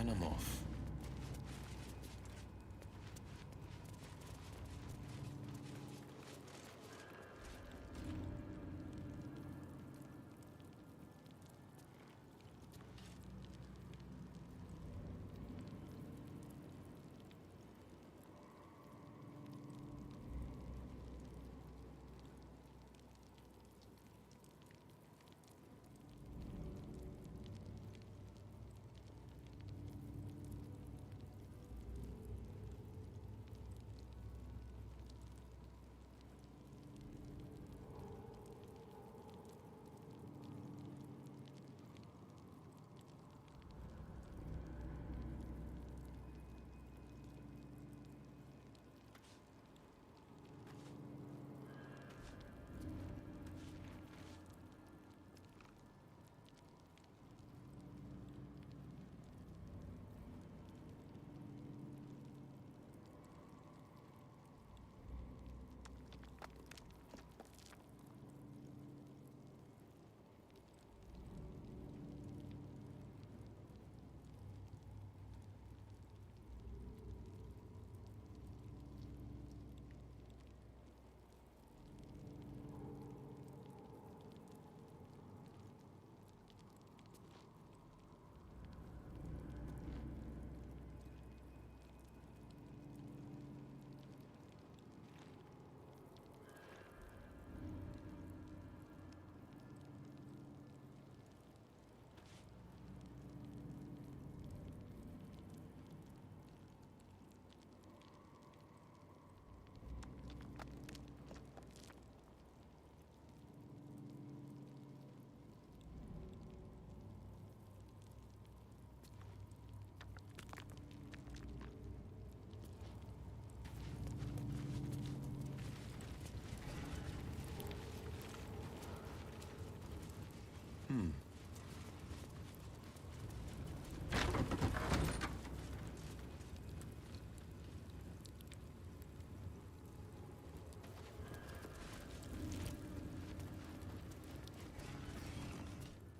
xenomorph.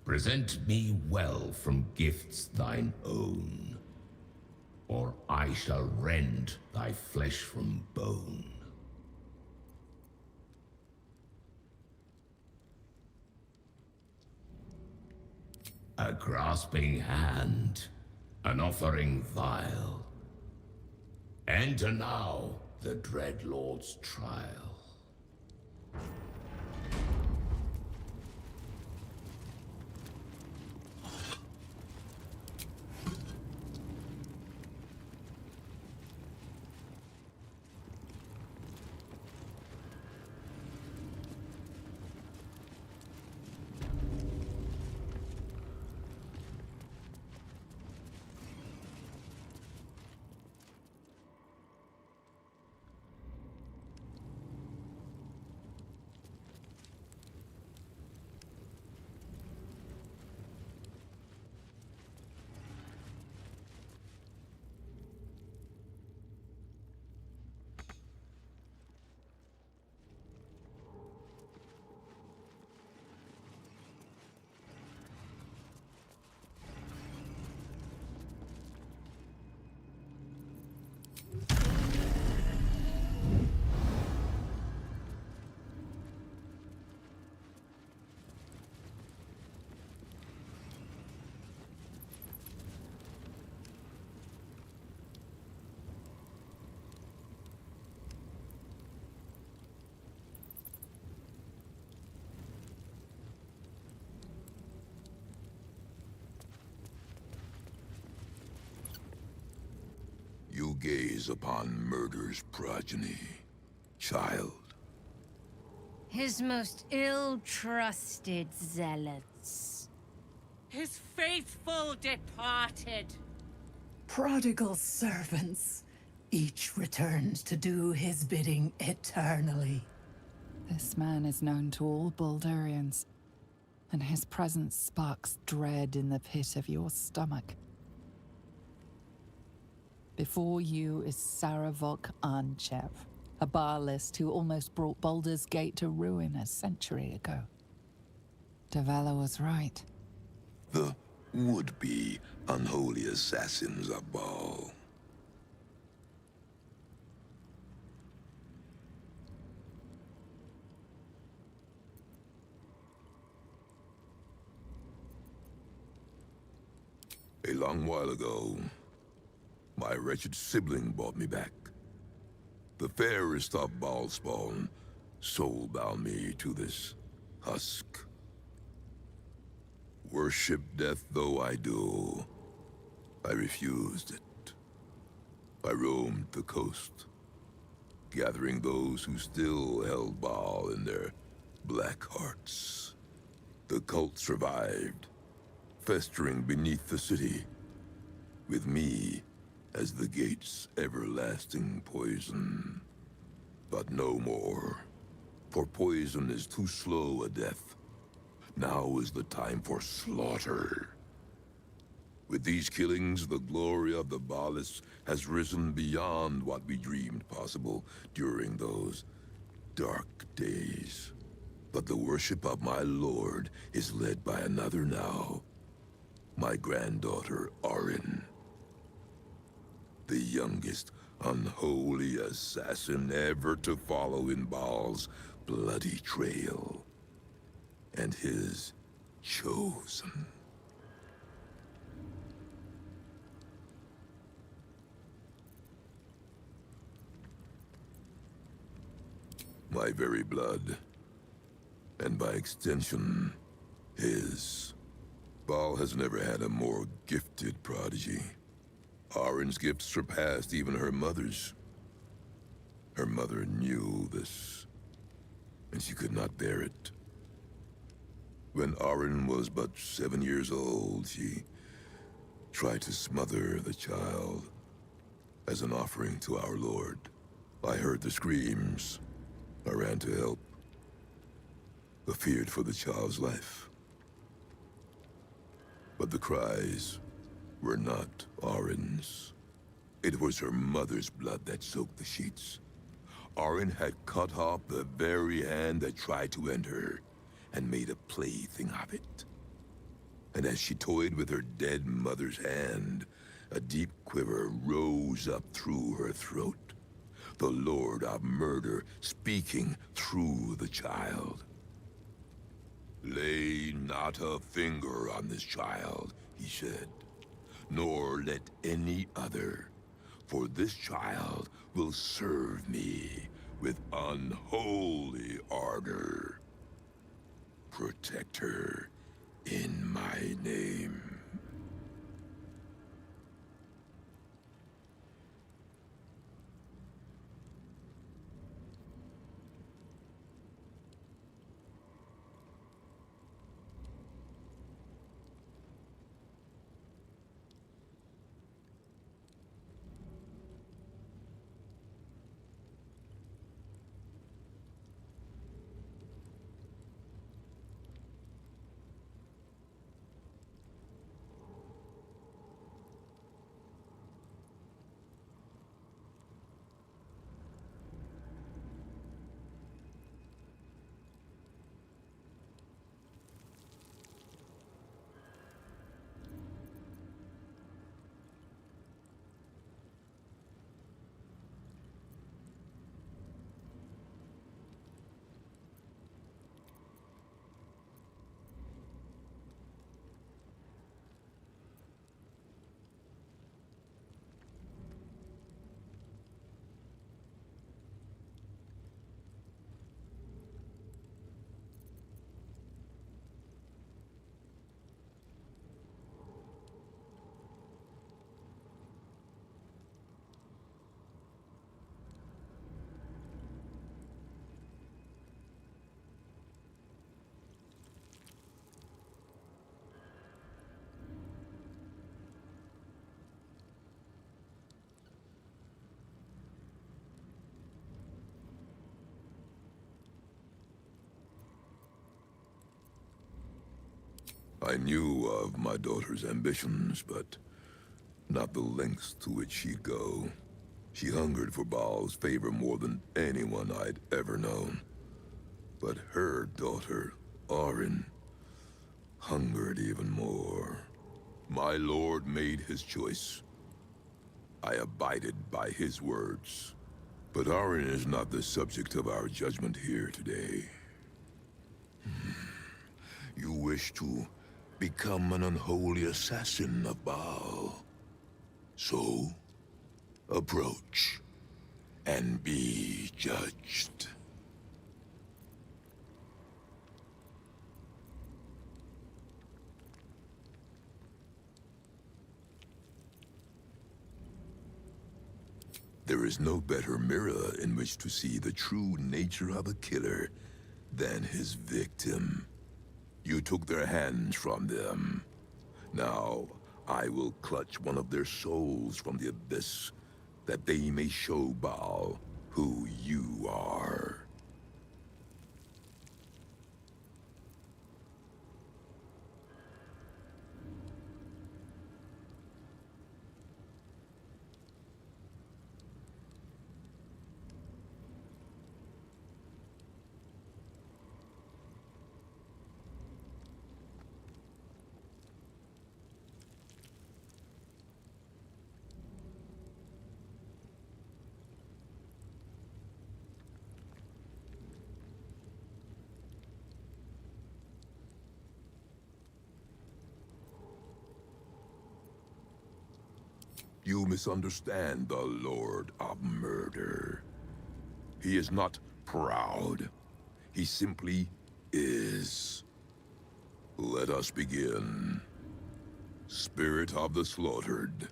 Present me well from gifts thine own, or I shall rend thy flesh from bone. A grasping hand, an offering vile. Enter now the dread Lord's trial. You gaze upon murder's progeny, child. His most ill-trusted zealots. His faithful departed. Prodigal servants, each returns to do his bidding eternally. This man is known to all Baldurians, and his presence sparks dread in the pit of your stomach. Before you is Saravok Arnchev, a Baalist who almost brought Baldur's Gate to ruin a century ago. Davella was right. The would-be unholy assassins of Baal. A long while ago, my wretched sibling brought me back. The fairest of Baal spawn soul-bound me to this husk. Worship death though I do, I refused it. I roamed the coast, gathering those who still held Baal in their black hearts. The cult survived, festering beneath the city, with me as the gate's everlasting poison. But no more, for poison is too slow a death. Now is the time for slaughter. With these killings, the glory of the Baalists has risen beyond what we dreamed possible during those dark days. But the worship of my lord is led by another now. My granddaughter, Arin. The youngest unholy assassin ever to follow in Baal's bloody trail. And his chosen. My very blood, and by extension, his. Baal has never had a more gifted prodigy. Arin's gifts surpassed even her mother's. Her mother knew this, and she could not bear it. When Arin was but 7 years old, she tried to smother the child as an offering to our Lord. I heard the screams. I ran to help, but feared for the child's life. But the cries were not Arin's. It was her mother's blood that soaked the sheets. Arin had cut off the very hand that tried to end her, and made a plaything of it. And as she toyed with her dead mother's hand, a deep quiver rose up through her throat. The Lord of Murder speaking through the child. Lay not a finger on this child, he said, nor let any other, for this child will serve me with unholy ardor. Protect her in my name. I knew of my daughter's ambitions, but not the lengths to which she'd go. She hungered for Baal's favor more than anyone I'd ever known. But her daughter, Arin, hungered even more. My lord made his choice. I abided by his words. But Arin is not the subject of our judgment here today. You wish to become an unholy assassin of Baal. So, approach and be judged. There is no better mirror in which to see the true nature of a killer than his victim. You took their hands from them. Now, I will clutch one of their souls from the abyss, that they may show Baal who you are. You misunderstand the Lord of Murder. He is not proud. He simply is. Let us begin. Spirit of the slaughtered,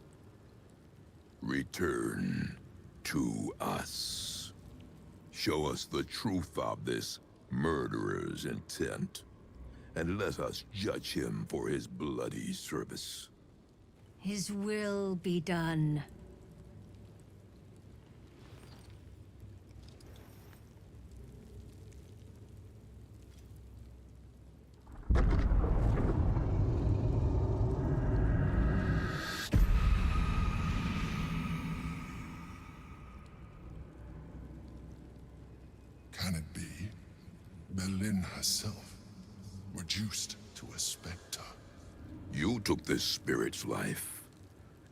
return to us. Show us the truth of this murderer's intent, and let us judge him for his bloody service. His will be done. Can it be Berlin herself, reduced to a specter? You took this spirit's life,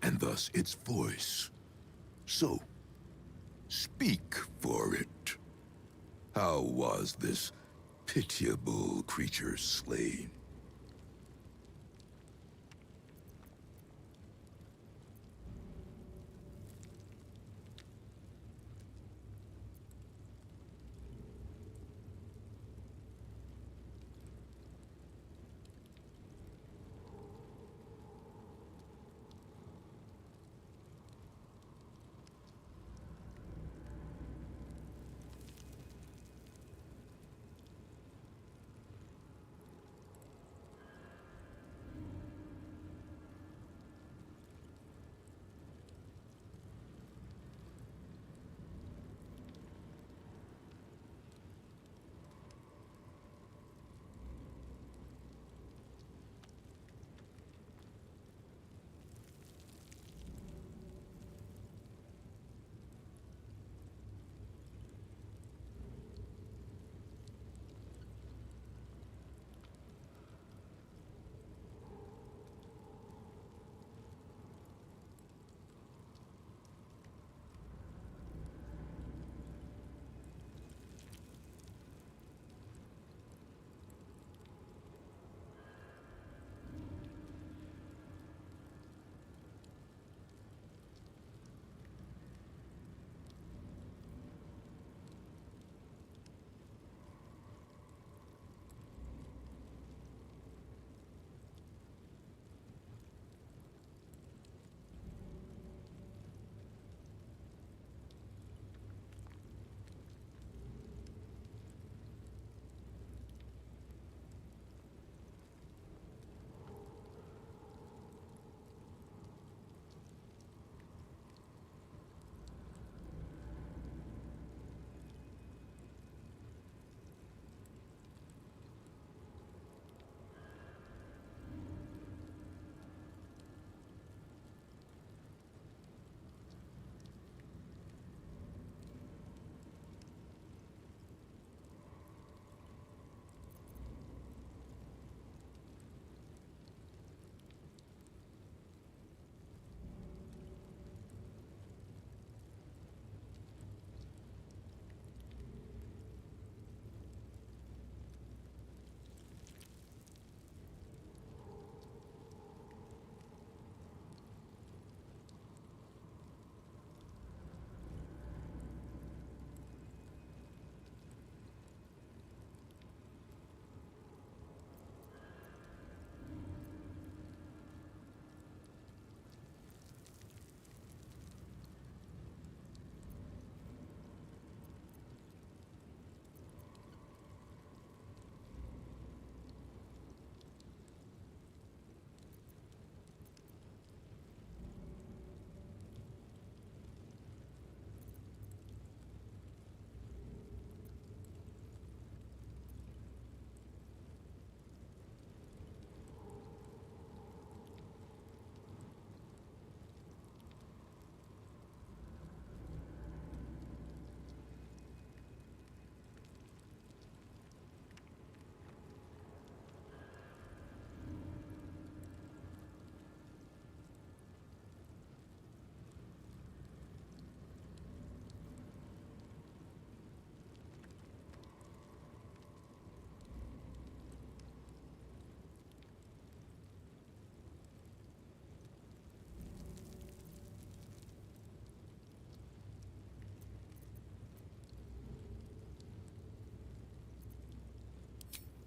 and thus its voice. So, speak for it. How was this pitiable creature slain?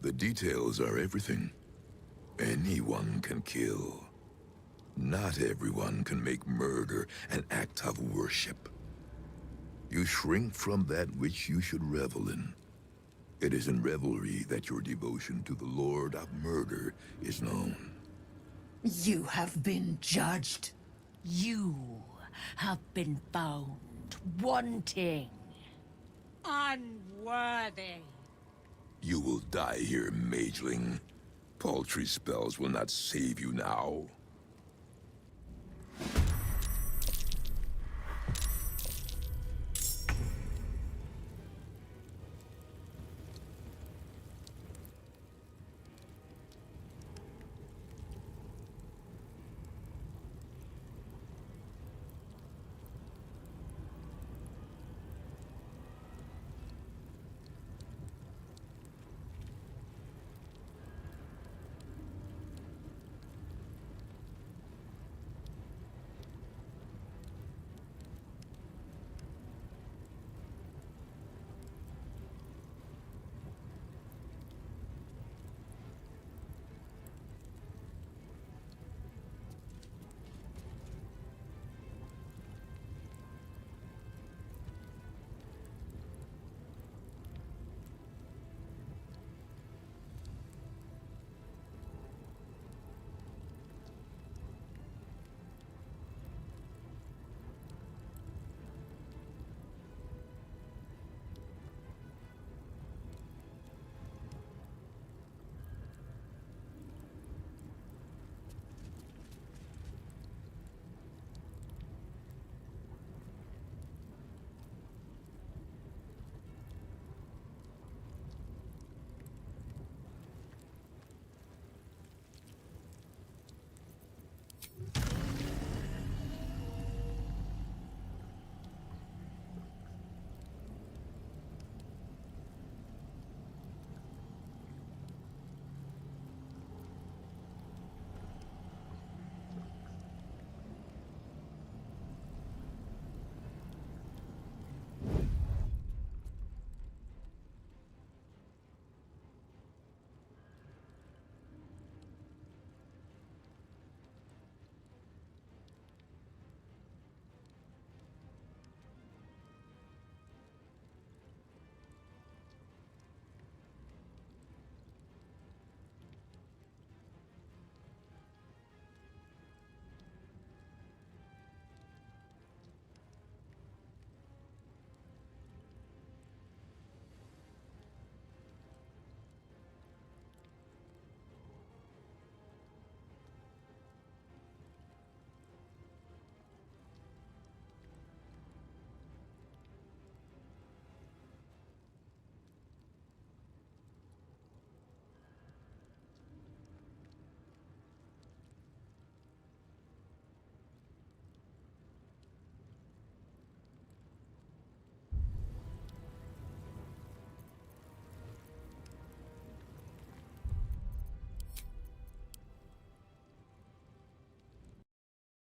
The details are everything. Anyone can kill. Not everyone can make murder an act of worship. You shrink from that which you should revel in. It is in revelry that your devotion to the Lord of Murder is known. You have been judged. You have been found wanting. Unworthy. You will die here, mageling. Paltry spells will not save you now.